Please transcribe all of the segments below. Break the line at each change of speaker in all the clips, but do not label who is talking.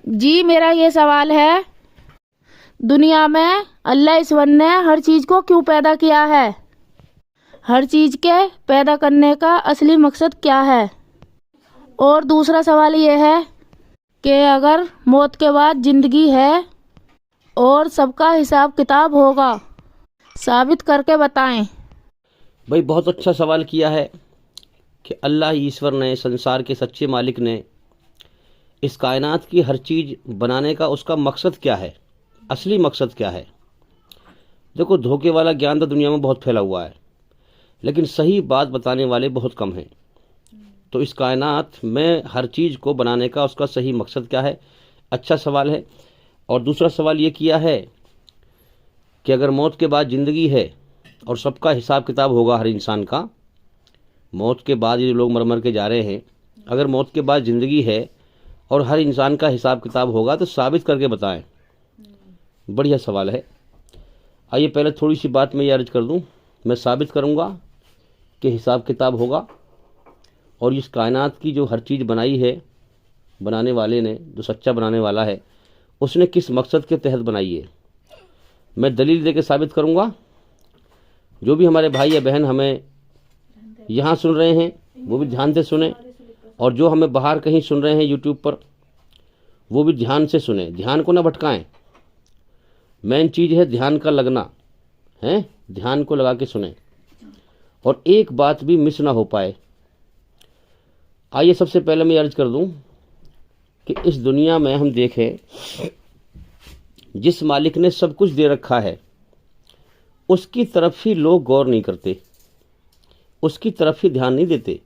जी मेरा ये सवाल है, दुनिया में अल्लाह ईश्वर ने हर चीज़ को क्यों पैदा किया है? हर चीज़ के पैदा करने का असली मकसद क्या है? और दूसरा सवाल ये है कि अगर मौत के बाद ज़िंदगी है और सबका हिसाब किताब होगा, साबित करके बताएं।
भाई बहुत अच्छा सवाल किया है कि अल्लाह ईश्वर ने, संसार के सच्चे मालिक ने इस कायनात की हर चीज़ बनाने का उसका मकसद क्या है, असली मकसद क्या है। देखो, धोखे वाला ज्ञान तो दुनिया में बहुत फैला हुआ है, लेकिन सही बात बताने वाले बहुत कम हैं। तो इस कायनात में हर चीज़ को बनाने का उसका सही मकसद क्या है, अच्छा सवाल है। और दूसरा सवाल ये किया है कि अगर मौत के बाद ज़िंदगी है और सबका हिसाब किताब होगा हर इंसान का, मौत के बाद ये लोग मर मर के जा रहे हैं, अगर मौत के बाद ज़िंदगी है और हर इंसान का हिसाब किताब होगा तो साबित करके बताएं। बढ़िया सवाल है। आइए पहले थोड़ी सी बात मैं ये अर्ज कर दूं। मैं साबित करूंगा कि हिसाब किताब होगा और इस कायनात की जो हर चीज़ बनाई है, बनाने वाले ने, जो सच्चा बनाने वाला है, उसने किस मकसद के तहत बनाई है, मैं दलील देके साबित करूंगा। जो भी हमारे भाई या बहन हमें यहाँ सुन रहे हैं वो भी ध्यान से सुने, और जो हमें बाहर कहीं सुन रहे हैं यूट्यूब पर वो भी ध्यान से सुने, ध्यान को ना भटकाएं। मेन चीज़ है ध्यान का लगना है, ध्यान को लगा के सुने और एक बात भी मिस ना हो पाए। आइए सबसे पहले मैं अर्ज कर दूं कि इस दुनिया में हम देखें, जिस मालिक ने सब कुछ दे रखा है उसकी तरफ ही लोग गौर नहीं करते, उसकी तरफ ही ध्यान नहीं देते।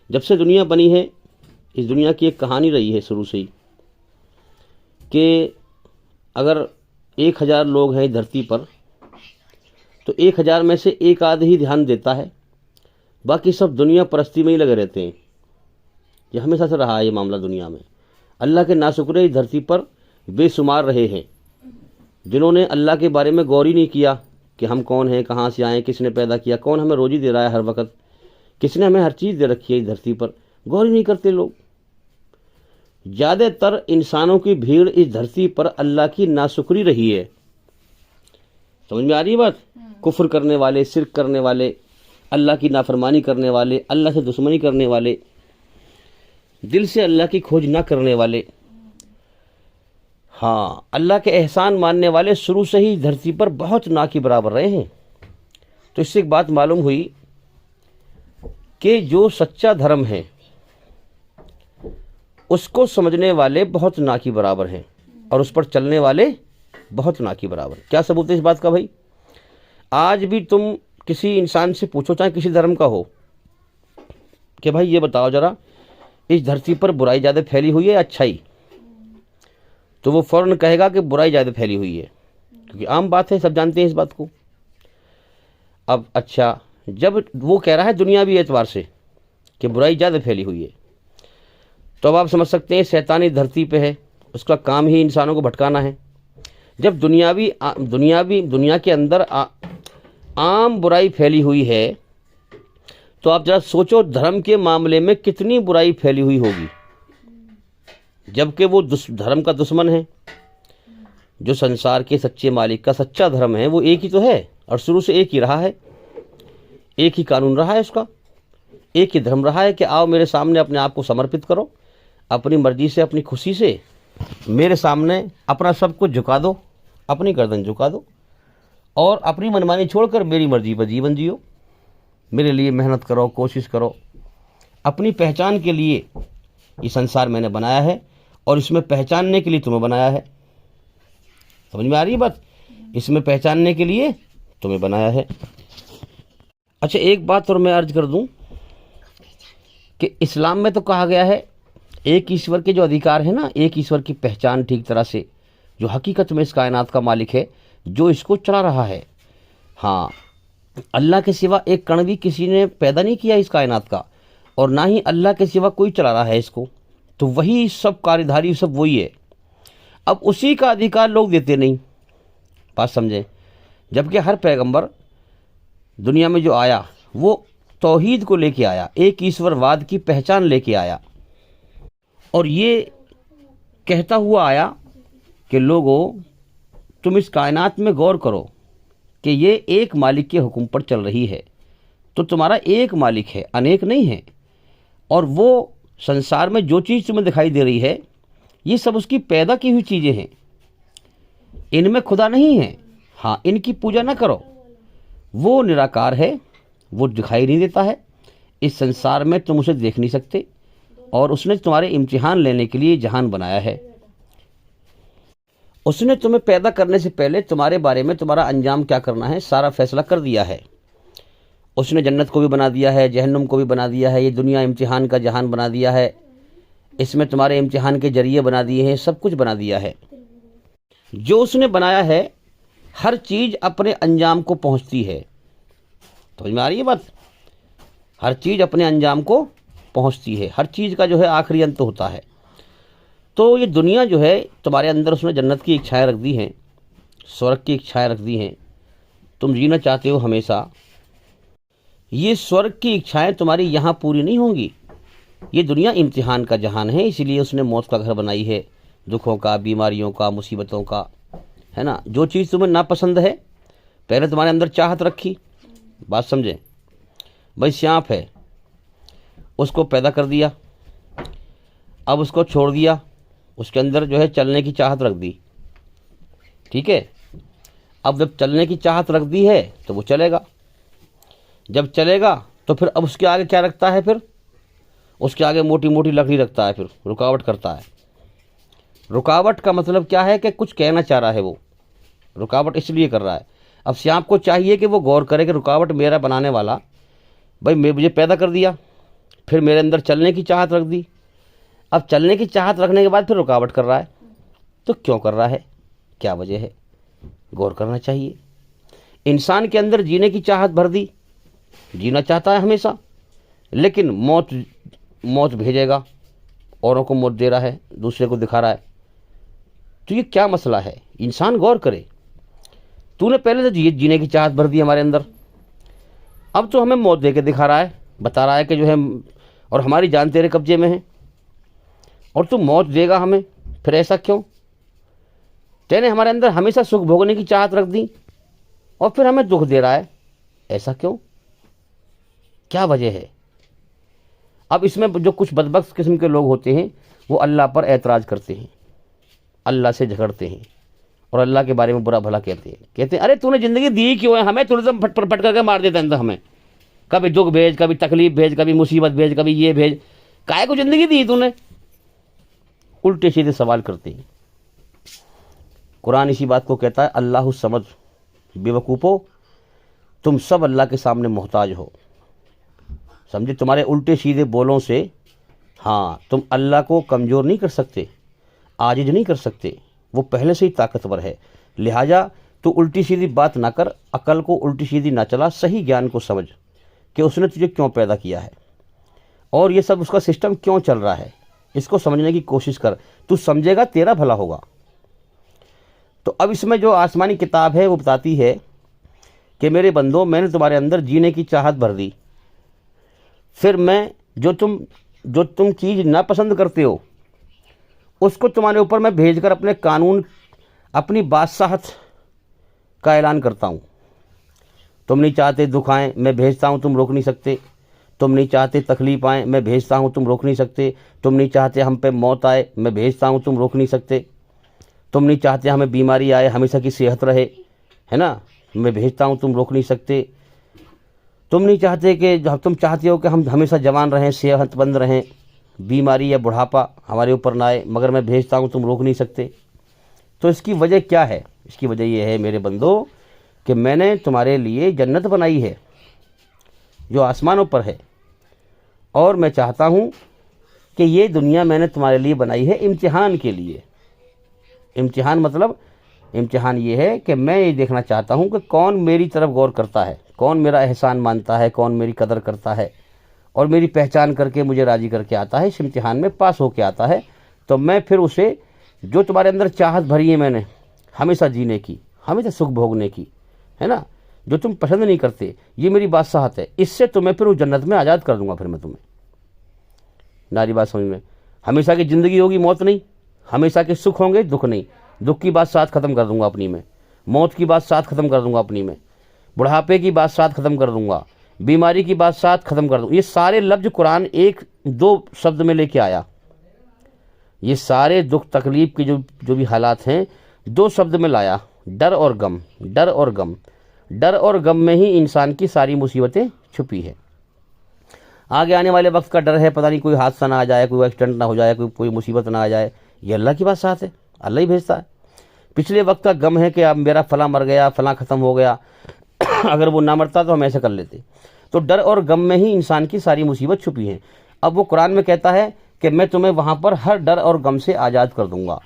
जब से दुनिया बनी है, इस दुनिया की एक कहानी रही है शुरू से ही कि अगर 1000 लोग हैं धरती पर तो 1000 में से एक आध ही ध्यान देता है, बाकी सब दुनिया परस्ती में ही लगे रहते हैं। ये हमेशा से रहा है ये मामला दुनिया में। अल्लाह के नाशुक्रे इस धरती पर बेशुमार रहे हैं, जिन्होंने अल्लाह के बारे में गौर ही नहीं किया कि हम कौन हैं, कहाँ से आए, किसने पैदा किया, कौन हमें रोजी दे रहा है हर वक्त, किसने हमें हर चीज़ दे रखी है इस धरती पर, गौर ही नहीं करते लोग। ज़्यादातर इंसानों की भीड़ इस धरती पर अल्लाह की नाशुक्री रही है। समझ में आ रही है बात? कुफ्र करने वाले, शिर्क करने वाले, अल्लाह की नाफरमानी करने वाले, अल्लाह से दुश्मनी करने वाले, दिल से अल्लाह की खोज ना करने वाले, हाँ, अल्लाह के एहसान मानने वाले शुरू से ही धरती पर बहुत ना के बराबर रहे हैं। तो इससे एक बात मालूम हुई कि जो सच्चा धर्म है उसको समझने वाले बहुत ना के बराबर हैं और उस पर चलने वाले बहुत ना के बराबर। क्या सबूत है इस बात का भाई? आज भी तुम किसी इंसान से पूछो, चाहे किसी धर्म का हो, कि भाई ये बताओ जरा, इस धरती पर बुराई ज़्यादा फैली हुई है अच्छाई, तो वो फ़ौरन कहेगा कि बुराई ज़्यादा फैली हुई है, क्योंकि आम बात है, सब जानते हैं इस बात को। अब अच्छा, जब वो कह रहा है दुनियावी एतबार से कि बुराई ज़्यादा फैली हुई है, तो अब आप समझ सकते हैं शैतानी धरती पे है, उसका काम ही इंसानों को भटकाना है। जब दुनिया के अंदर आम बुराई फैली हुई है, तो आप जरा सोचो धर्म के मामले में कितनी बुराई फैली हुई होगी, जबकि वो धर्म का दुश्मन है। जो संसार के सच्चे मालिक का सच्चा धर्म है वो एक ही तो है और शुरू से एक ही रहा है, एक ही कानून रहा है उसका, एक ही धर्म रहा है कि आओ मेरे सामने अपने आप को समर्पित करो, अपनी मर्जी से, अपनी खुशी से मेरे सामने अपना सब कुछ झुका दो, अपनी गर्दन झुका दो और अपनी मनमानी छोड़कर मेरी मर्जी पर जीवन जियो। मेरे लिए मेहनत करो, कोशिश करो। अपनी पहचान के लिए ये संसार मैंने बनाया है और इसमें पहचानने के लिए तुम्हें बनाया है। समझ में आ रही है बात? इसमें पहचानने के लिए तुम्हें बनाया है। अच्छा, एक बात और मैं अर्ज कर दूं कि इस्लाम में तो कहा गया है एक ईश्वर के जो अधिकार है ना, एक ईश्वर की पहचान ठीक तरह से, जो हकीकत में इस कायनात का मालिक है, जो इसको चला रहा है। हाँ, अल्लाह के सिवा एक कण भी किसी ने पैदा नहीं किया इस कायनात का, और ना ही अल्लाह के सिवा कोई चला रहा है इसको, तो वही सब कार्यधारी, सब वही है। अब उसी का अधिकार लोग देते नहीं, बात समझें। जबकि हर पैगंबर दुनिया में जो आया वो तौहीद को लेके आया, एक ईश्वरवाद की पहचान लेके आया, और ये कहता हुआ आया कि लोगों, तुम इस कायनात में गौर करो कि ये एक मालिक के हुक्म पर चल रही है, तो तुम्हारा एक मालिक है, अनेक नहीं है। और वो संसार में जो चीज़ तुम्हें दिखाई दे रही है, ये सब उसकी पैदा की हुई चीज़ें हैं, इनमें खुदा नहीं है। हाँ, इनकी पूजा ना करो, वो निराकार है, वो दिखाई नहीं देता है, इस संसार में तुम उसे देख नहीं सकते, और उसने तुम्हारे इम्तिहान लेने के लिए जहान बनाया है। उसने तुम्हें पैदा करने से पहले तुम्हारे बारे में तुम्हारा अंजाम क्या करना है सारा फैसला कर दिया है। उसने जन्नत को भी बना दिया है, जहन्नुम को भी बना दिया है, ये दुनिया इम्तिहान का जहान बना दिया है, इसमें तुम्हारे इम्तिहान के जरिए बना दिए हैं, सब कुछ बना दिया है। जो उसने बनाया है हर चीज़ अपने अंजाम को पहुंचती है। समझ में आ रही है बात? हर चीज़ अपने अंजाम को पहुंचती है, हर चीज़ का जो है आखिरी अंत होता है। तो ये दुनिया जो है, तुम्हारे अंदर उसने जन्नत की इच्छाएं रख दी हैं, स्वर्ग की इच्छाएं रख दी हैं, तुम जीना चाहते हो हमेशा। ये स्वर्ग की इच्छाएं तुम्हारी यहाँ पूरी नहीं होंगी। ये दुनिया इम्तिहान का जहान है, इसीलिए उसने मौत का घर बनाई है, दुखों का, बीमारियों का, मुसीबतों का, है ना। जो चीज़ तुम्हें नापसंद है, पहले तुम्हारे अंदर चाहत रखी, बात समझे भाई। सांप है, उसको पैदा कर दिया, अब उसको छोड़ दिया, उसके अंदर जो है चलने की चाहत रख दी, ठीक है। अब जब चलने की चाहत रख दी है तो वो चलेगा, जब चलेगा तो फिर अब उसके आगे क्या रखता है, फिर उसके आगे मोटी मोटी लकड़ी रखता है, फिर रुकावट करता है। रुकावट का मतलब क्या है कि कुछ कहना चाह रहा है, वो रुकावट इसलिए कर रहा है। अब सांप को चाहिए कि वो गौर करे कि रुकावट मेरा बनाने वाला भाई मुझे पैदा कर दिया, फिर मेरे अंदर चलने की चाहत रख दी, अब चलने की चाहत रखने के बाद फिर रुकावट कर रहा है, तो क्यों कर रहा है, क्या वजह है, गौर करना चाहिए। इंसान के अंदर जीने की चाहत भर दी, जीना चाहता है हमेशा, लेकिन मौत भेजेगा, औरों को मौत दे रहा है, दूसरे को दिखा रहा है। तो ये क्या मसला है, इंसान गौर करे। तूने पहले तो जीने की चाहत भर दी हमारे अंदर, अब तो हमें मौत दे के दिखा रहा है, बता रहा है कि जो है, और हमारी जान तेरे कब्जे में है, और तू मौत देगा हमें, फिर ऐसा क्यों? तेने हमारे अंदर हमेशा सुख भोगने की चाहत रख दी, और फिर हमें दुख दे रहा है, ऐसा क्यों, क्या वजह है? अब इसमें जो कुछ बदबख्त किस्म के लोग होते हैं, वो अल्लाह पर ऐतराज़ करते हैं, अल्लाह से झगड़ते हैं, और अल्लाह के बारे में बुरा भला कहते हैं अरे तूने ज़िंदगी दी क्यों है हमें, तूने तो फट करके मार देता है हमें, कभी दुख भेज, कभी तकलीफ भेज, कभी मुसीबत भेज, कभी ये भेज, काहे को ज़िंदगी दी तूने? उल्टे सीधे सवाल करते हैं। कुरान इसी बात को कहता है, अल्लाह समझ, बेवकूफ़ो तुम सब अल्लाह के सामने मोहताज हो। समझे, तुम्हारे उल्टे सीधे बोलों से हाँ तुम अल्लाह को कमज़ोर नहीं कर सकते, आजिज नहीं कर सकते, वो पहले से ही ताकतवर है। लिहाजा तू उल्टी सीधी बात ना कर, अकल को उल्टी सीधी ना चला, सही ज्ञान को समझ कि उसने तुझे क्यों पैदा किया है और ये सब उसका सिस्टम क्यों चल रहा है, इसको समझने की कोशिश कर। तू समझेगा तेरा भला होगा। तो अब इसमें जो आसमानी किताब है वो बताती है कि मेरे बंदो, मैंने तुम्हारे अंदर जीने की चाहत भर दी, फिर मैं जो तुम चीज़ नापसंद करते हो उसको तुम्हारे ऊपर मैं भेजकर अपने कानून, अपनी बादशाहत का ऐलान करता हूँ। तुम नहीं चाहते दुख आए, मैं भेजता हूँ, तुम रोक नहीं सकते। तुम नहीं चाहते तकलीफ आए, मैं भेजता हूँ, तुम रोक नहीं सकते। तुम नहीं चाहते हम पे मौत आए, मैं भेजता हूँ, तुम रोक नहीं सकते। तुम नहीं चाहते हमें बीमारी आए, हमेशा की सेहत रहे, है ना, मैं भेजता हूँ, तुम रोक नहीं सकते। तुम नहीं चाहते कि तुम चाहते हो कि हम हमेशा जवान रहें, सेहतमंद रहें, बीमारी या बुढ़ापा हमारे ऊपर ना आए, मगर मैं भेजता हूँ, तुम रोक नहीं सकते। तो इसकी वजह क्या है? इसकी वजह यह है मेरे बंदो कि मैंने तुम्हारे लिए जन्नत बनाई है जो आसमानों पर है, और मैं चाहता हूँ कि ये दुनिया मैंने तुम्हारे लिए बनाई है इम्तिहान के लिए। इम्तिहान मतलब, इम्तिहान ये है कि मैं ये देखना चाहता हूँ कि कौन मेरी तरफ गौर करता है, कौन मेरा एहसान मानता है, कौन मेरी कदर करता है और मेरी पहचान करके मुझे राज़ी करके आता है, इस इम्तिहान में पास होके आता है। तो मैं फिर उसे, जो तुम्हारे अंदर चाहत भरी है मैंने हमेशा जीने की, हमेशा सुख भोगने की, है ना, जो तुम पसंद नहीं करते, ये मेरी बादशाहत है, इससे तुम्हें फिर उस जन्नत में आज़ाद कर दूंगा। फिर मैं तुम्हें, नारी बात समझ में, हमेशा की ज़िंदगी होगी, मौत नहीं। हमेशा के सुख होंगे, दुख नहीं। दुख की बात साथ ख़त्म कर दूंगा अपनी में, मौत की बात साथ ख़त्म कर दूंगा अपनी में, बुढ़ापे की बात साथ ख़त्म कर दूंगा, बीमारी की बात साथ ख़त्म कर दूंगा। ये सारे लफ्ज़ कुरान एक दो शब्द में लेके आया। ये सारे दुख तकलीफ़ के जो भी हालात हैं दो शब्द में लाया, डर और गम। डर और गम, डर और गम में ही इंसान की सारी मुसीबतें छुपी है। आगे आने वाले वक्त का डर है, पता नहीं कोई हादसा ना आ जाए, कोई एक्सीडेंट ना हो जाए, कोई मुसीबत ना आ जाए। ये अल्लाह की बात साथ है, अल्लाह ही भेजता है। पिछले वक्त का गम है कि अब मेरा फला मर गया, फला ख़त्म हो गया, अगर वो ना मरता तो हम ऐसे कर लेते। तो डर और गम में ही इंसान की सारी मुसीबत छुपी है। अब वो कुरान में कहता है कि मैं तुम्हें वहाँ पर हर डर और गम से आज़ाद कर दूंगा।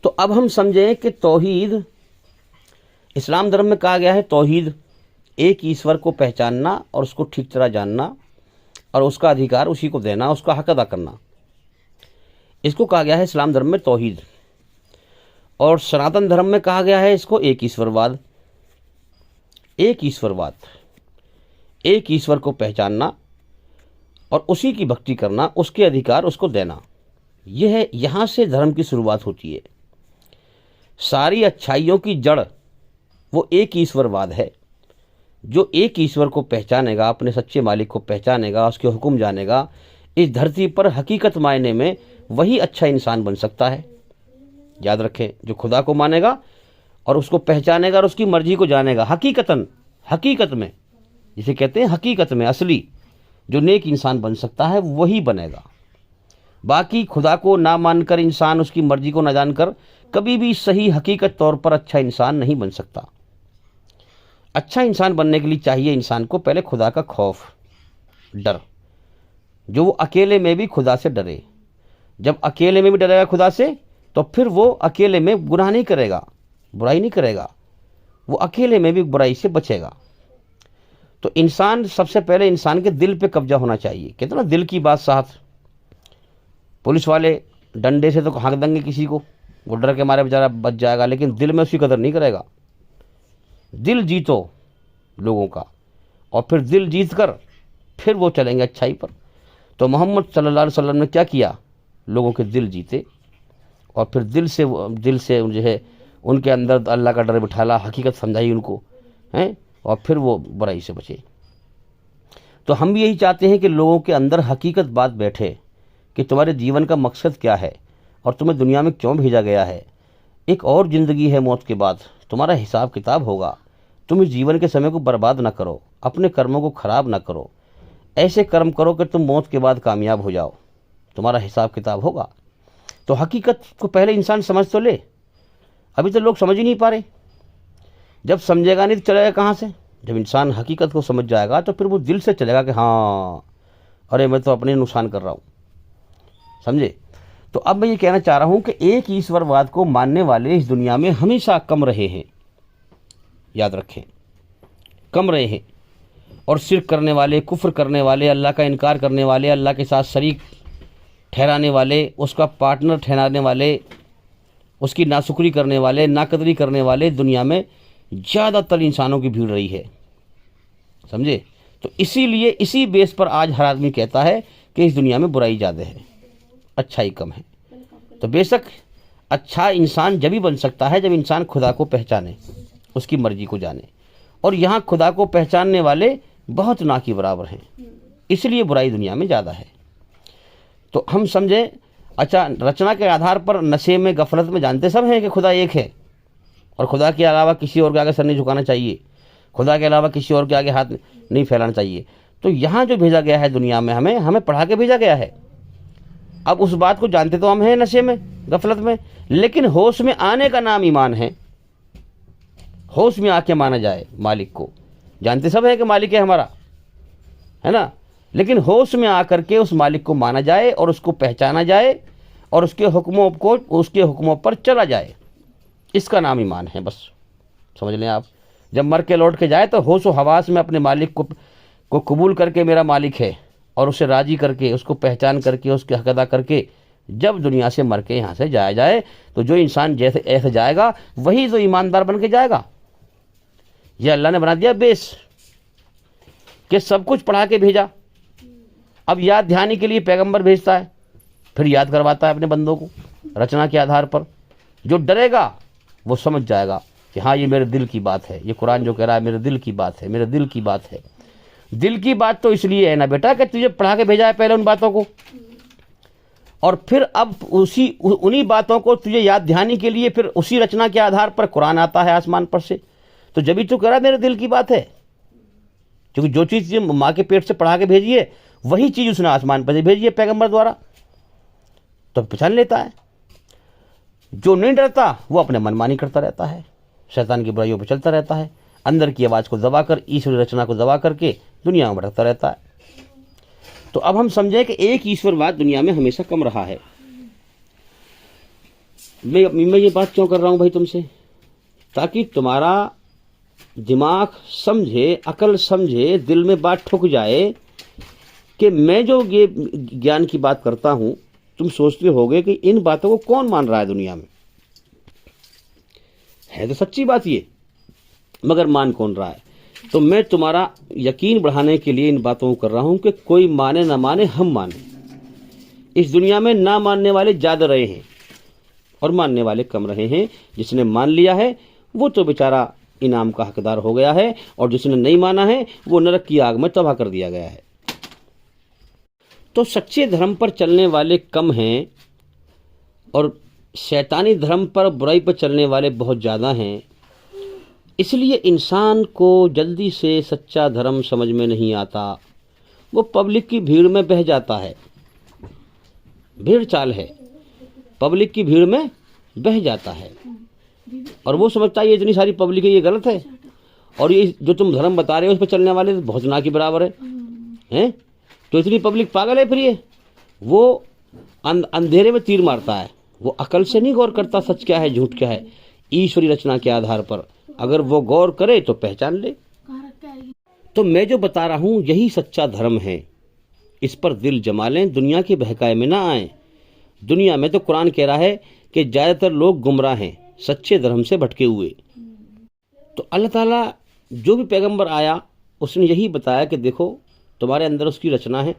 तो अब हम समझें कि तौहीद, इस्लाम धर्म में कहा गया है तौहीद, एक ईश्वर को पहचानना और उसको ठीक तरह जानना और उसका अधिकार उसी को देना, उसका हक अदा करना, इसको कहा गया है इस्लाम धर्म में तौहीद। और सनातन धर्म में कहा गया है इसको एक ईश्वरवाद। एक ईश्वरवाद, एक ईश्वर को पहचानना और उसी की भक्ति करना, उसके अधिकार उसको देना, यह है, यहाँ से धर्म की शुरुआत होती है। सारी अच्छाइयों की जड़ वो एक ईश्वरवाद है। जो एक ईश्वर को पहचानेगा, अपने सच्चे मालिक को पहचानेगा, उसके हुक्म जानेगा, इस धरती पर हकीकत मायने में वही अच्छा इंसान बन सकता है। याद रखें, जो खुदा को मानेगा और उसको पहचानेगा और उसकी मर्जी को जानेगा, हकीकत में, जिसे कहते हैं हकीकत में असली जो नेक इंसान बन सकता है वही बनेगा। बाकी खुदा को ना मानकर इंसान, उसकी मर्जी को ना जानकर कभी भी सही हकीकत तौर पर अच्छा इंसान नहीं बन सकता। अच्छा इंसान बनने के लिए चाहिए इंसान को पहले खुदा का खौफ, डर, जो वो अकेले में भी खुदा से डरे। जब अकेले में भी डरेगा खुदा से तो फिर वो अकेले में गुनाह नहीं करेगा, बुराई नहीं करेगा, वो अकेले में भी बुराई से बचेगा। तो इंसान, सबसे पहले इंसान के दिल पे कब्जा होना चाहिए। कहते ना दिल की बात साथ। पुलिस वाले डंडे से तो हाँक देंगे किसी को, वो डर के मारे बेचारा बच जाएगा, लेकिन दिल में उसकी कदर नहीं करेगा। दिल जीतो लोगों का और फिर दिल जीत कर फिर वो चलेंगे अच्छाई पर। तो मोहम्मद सल्लल्लाहु अलैहि वसल्लम ने क्या किया, लोगों के दिल जीते और फिर दिल से जो है उनके अंदर अल्लाह का डर बिठाला, हकीकत समझाई उनको, हैं, और फिर वो बुराई से बचे। तो हम भी यही चाहते हैं कि लोगों के अंदर हकीकत बात बैठे कि तुम्हारे जीवन का मकसद क्या है और तुम्हें दुनिया में क्यों भेजा गया है। एक और ज़िंदगी है मौत के बाद, तुम्हारा हिसाब किताब होगा। तुम इस जीवन के समय को बर्बाद ना करो, अपने कर्मों को ख़राब ना करो, ऐसे कर्म करो कि तुम मौत के बाद कामयाब हो जाओ, तुम्हारा हिसाब किताब होगा। तो हकीकत को पहले इंसान समझ तो ले। अभी तो लोग समझ ही नहीं पा रहे। जब समझेगा नहीं तो चलेगा कहाँ से। जब इंसान हकीकत को समझ जाएगा तो फिर वो दिल से चलेगा कि हाँ, अरे मैं तो अपने नुकसान कर रहा हूँ, समझे। तो अब मैं ये कहना चाह रहा हूँ कि एक ईश्वरवाद को मानने वाले इस दुनिया में हमेशा कम रहे हैं। याद रखें, कम रहे हैं। और शिर्क करने वाले, कुफ्र करने वाले, अल्लाह का इनकार करने वाले, अल्लाह के साथ शरीक ठहराने वाले, उसका पार्टनर ठहराने वाले, उसकी नाशुक्री करने वाले, नाकदरी करने वाले दुनिया में ज़्यादातर इंसानों की भीड़ रही है, समझे। तो इसीलिए इसी बेस पर आज हर आदमी कहता है कि इस दुनिया में बुराई ज़्यादा है, अच्छाई कम है। तो बेशक अच्छा इंसान जब ही बन सकता है जब इंसान खुदा को पहचाने, उसकी मर्जी को जाने। और यहाँ खुदा को पहचानने वाले बहुत ना के बराबर हैं, इसलिए बुराई दुनिया में ज़्यादा है। तो हम समझे, अच्छा, रचना के आधार पर नशे में, गफलत में जानते सब हैं कि खुदा एक है और खुदा के अलावा किसी और के आगे सर नहीं झुकाना चाहिए, खुदा के अलावा किसी और के आगे हाथ नहीं फैलाना चाहिए। तो यहाँ जो भेजा गया है दुनिया में, हमें पढ़ा के भेजा गया है। अब उस बात को जानते तो हम हैं नशे में, गफलत में, लेकिन होश में आने का नाम ईमान है। होश में आके माना जाए मालिक को। जानते सब है कि मालिक है हमारा, है ना, लेकिन होश में आकर के उस मालिक को माना जाए और उसको पहचाना जाए और उसके हुक्मों पर चला जाए, इसका नाम ईमान है। बस समझ लें आप। जब मर के लौट के जाए तो होश व हवास में अपने मालिक को कबूल करके मेरा मालिक है और उसे राजी करके, उसको पहचान करके, उसके हक अदा करके जब दुनिया से मर के यहाँ से जाया जाए, तो जो इंसान जैसे ऐसे जाएगा वही तो ईमानदार बन के जाएगा। यह अल्लाह ने बना दिया बेस कि सब कुछ पढ़ा के भेजा। अब याद ध्यानी के लिए पैगंबर भेजता है, फिर याद करवाता है अपने बंदों को रचना के आधार पर। जो डरेगा वो समझ जाएगा कि हाँ ये मेरे दिल की बात है, ये कुरान जो कह रहा है मेरे दिल की बात है, मेरे दिल की बात है। दिल की बात तो इसलिए है ना बेटा कि तुझे पढ़ा के भेजा है पहले उन बातों को, और फिर अब उन्हीं बातों को तुझे याद ध्यानी के लिए फिर उसी रचना के आधार पर कुरान आता है आसमान पर से। तो जब भी तू कह रहा मेरे दिल की बात है, क्योंकि जो चीज़ माँ के पेट से पढ़ा के भेजी है वही चीज़ उसने आसमान पर से भेजी है पैगंबर द्वारा, तो पहचान लेता है। जो नहीं डरता वो अपने मनमानी करता रहता है, शैतान की बुराइयों पर चलता रहता है, अंदर की आवाज़ को दबा कर, ईश्वरी रचना को दबा करके दुनिया में भटकता रहता है। तो अब हम समझें कि एक ईश्वरवाद दुनिया में हमेशा कम रहा है। मैं ये बात क्यों कर रहा हूं भाई तुमसे, ताकि तुम्हारा दिमाग समझे, अकल समझे, दिल में बात ठुक जाए कि मैं जो ये ज्ञान की बात करता हूं, तुम सोचते होगे कि इन बातों को कौन मान रहा है दुनिया में। है तो सच्ची बात ये, मगर मान कौन रहा है। तो मैं तुम्हारा यकीन बढ़ाने के लिए इन बातों को कर रहा हूं कि कोई माने ना माने, हम माने। इस दुनिया में ना मानने वाले ज्यादा रहे हैं और मानने वाले कम रहे हैं। जिसने मान लिया है वो तो बेचारा इनाम का हकदार हो गया है, और जिसने नहीं माना है वो नरक की आग में तबाह कर दिया गया है। तो सच्चे धर्म पर चलने वाले कम हैं और शैतानी धर्म पर, बुराई पर चलने वाले बहुत ज़्यादा हैं। इसलिए इंसान को जल्दी से सच्चा धर्म समझ में नहीं आता, वो पब्लिक की भीड़ में बह जाता है। भीड़ चाल है, पब्लिक की भीड़ में बह जाता है और वो समझता है ये इतनी सारी पब्लिक है, ये गलत है, और ये जो तुम धर्म बता रहे हो उस पर चलने वाले तो बहुत ना के बराबर है। तो इतनी पब्लिक पागल है। फिर ये वो अंधेरे में तीर मारता है, वो अकल से नहीं गौर करता सच क्या है झूठ क्या है। ईश्वरी रचना के आधार पर अगर वो गौर करे तो पहचान ले। तो मैं जो बता रहा हूं यही सच्चा धर्म है, इस पर दिल जमा लें, दुनिया के बहकाए में ना आए। दुनिया में तो कुरान कह रहा है कि ज़्यादातर लोग गुमराह हैं, सच्चे धर्म से भटके हुए। तो अल्लाह ताला जो भी पैगंबर आया उसने यही बताया कि देखो तुम्हारे अंदर उसकी रचना है,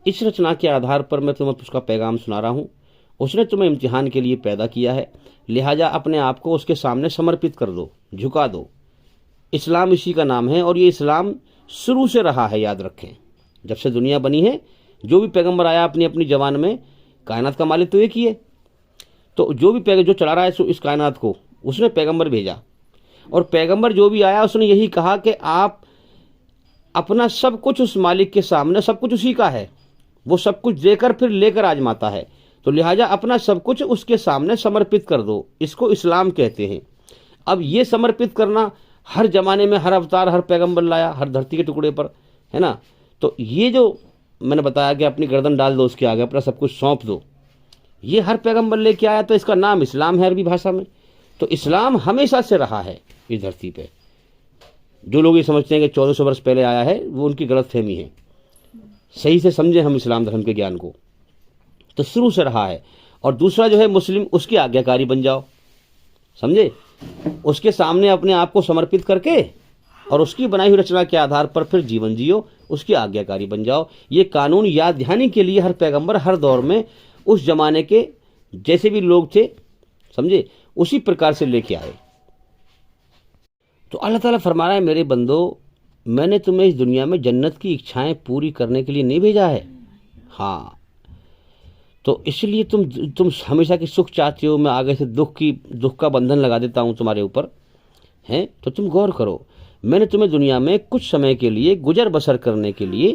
इस रचना के आधार पर मैं तुम्हें उसका पैगाम सुना रहा हूँ। उसने तुम्हें इम्तिहान के लिए पैदा किया है, लिहाजा अपने आप को उसके सामने समर्पित कर दो, झुका दो। इस्लाम इसी का नाम है और ये इस्लाम शुरू से रहा है, याद रखें। जब से दुनिया बनी है जो भी पैगंबर आया अपनी अपनी जबान में, कायनात का मालिक तो एक ही है। तो जो भी जो चला रहा है इस कायनात को, उसने पैगंबर भेजा, और पैगंबर जो भी आया उसने यही कहा कि आप अपना सब कुछ उस मालिक के सामने, सब कुछ उसी का है, वो सब कुछ देकर फिर लेकर आजमाता है। तो लिहाजा अपना सब कुछ उसके सामने समर्पित कर दो, इसको इस्लाम कहते हैं। अब ये समर्पित करना हर जमाने में, हर अवतार, हर पैगंबर लाया, हर धरती के टुकड़े पर, है ना। तो ये जो मैंने बताया कि अपनी गर्दन डाल दो उसके आगे, अपना सब कुछ सौंप दो, ये हर पैगंबर लेके आया, तो इसका नाम इस्लाम है अरबी भाषा में। तो इस्लाम हमेशा से रहा है इस धरती पे। जो लोग ये समझते हैं कि 1400 वर्ष पहले आया है, वो उनकी गलतफहमी है। सही से समझे हम इस्लाम धर्म के ज्ञान को, तो शुरू से रहा है। और दूसरा जो है मुस्लिम, उसकी आज्ञाकारी बन जाओ, समझे, उसके सामने अपने आप को समर्पित करके और उसकी बनाई हुई रचना के आधार पर फिर जीवन जियो, उसकी आज्ञाकारी बन जाओ। ये कानून याद ध्यानी के लिए हर पैगंबर हर दौर में उस जमाने के जैसे भी लोग थे, समझे, उसी प्रकार से लेके आए। तो अल्लाह ताला फरमा रहा है, मेरे बंदो, मैंने तुम्हें इस दुनिया में जन्नत की इच्छाएं पूरी करने के लिए नहीं भेजा है। हाँ, तो इसलिए तुम हमेशा की सुख चाहते हो, मैं आगे से दुख का बंधन लगा देता हूँ तुम्हारे ऊपर, हैं। तो तुम गौर करो, मैंने तुम्हें दुनिया में कुछ समय के लिए गुजर बसर करने के लिए,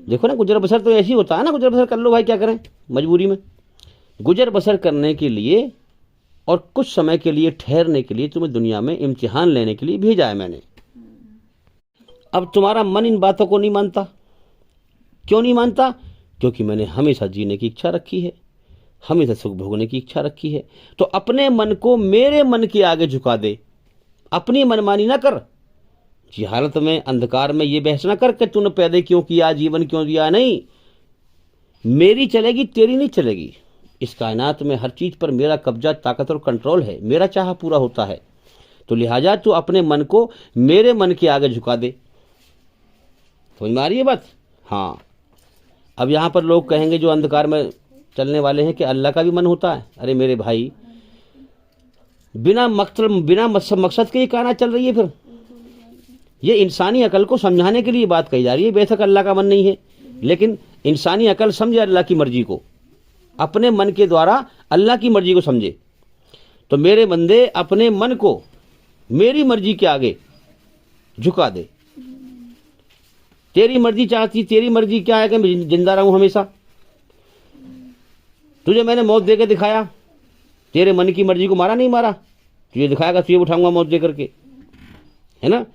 देखो ना, गुजर बसर तो ऐसे ही होता है ना, गुजर बसर कर लो भाई, क्या करें मजबूरी में। गुजर बसर करने के लिए और कुछ समय के लिए ठहरने के लिए तुम्हें दुनिया में इम्तिहान लेने के लिए भेजा है मैंने। अब तुम्हारा मन इन बातों को नहीं मानता। क्यों नहीं मानता? क्योंकि मैंने हमेशा जीने की इच्छा रखी है, हमेशा सुख भोगने की इच्छा रखी है। तो अपने मन को मेरे मन के आगे झुका दे, अपनी मनमानी ना कर। जी हालत में, अंधकार में ये बहस ना कर कि तूने पैदा क्यों किया, जीवन क्यों दिया। नहीं, मेरी चलेगी, तेरी नहीं चलेगी। इस कायनात में हर चीज पर मेरा कब्जा, ताकत और कंट्रोल है, मेरा चाह पूरा होता है। तो लिहाजा तू अपने मन को मेरे मन के आगे झुका दे। समझ में आ रही है बात? हाँ। अब यहाँ पर लोग कहेंगे जो अंधकार में चलने वाले हैं कि अल्लाह का भी मन होता है? अरे मेरे भाई, बिना मकसद के ये कायनात चल रही है। फिर ये इंसानी अकल को समझाने के लिए बात कही जा रही है। बेशक अल्लाह का मन नहीं है, लेकिन इंसानी अकल समझे अल्लाह की मर्जी को, अपने मन के द्वारा अल्लाह की मर्जी को समझे। तो मेरे बंदे अपने मन को मेरी मर्जी के आगे झुका दे। तेरी मर्जी चाहती, तेरी मर्जी क्या है कि मैं जिंदा रहूं हमेशा? तुझे मैंने मौत देकर दिखाया, तेरे मन की मर्जी को मारा नहीं मारा? तुझे दिखाएगा, तुझे उठाऊंगा मौत दे करके, है ना?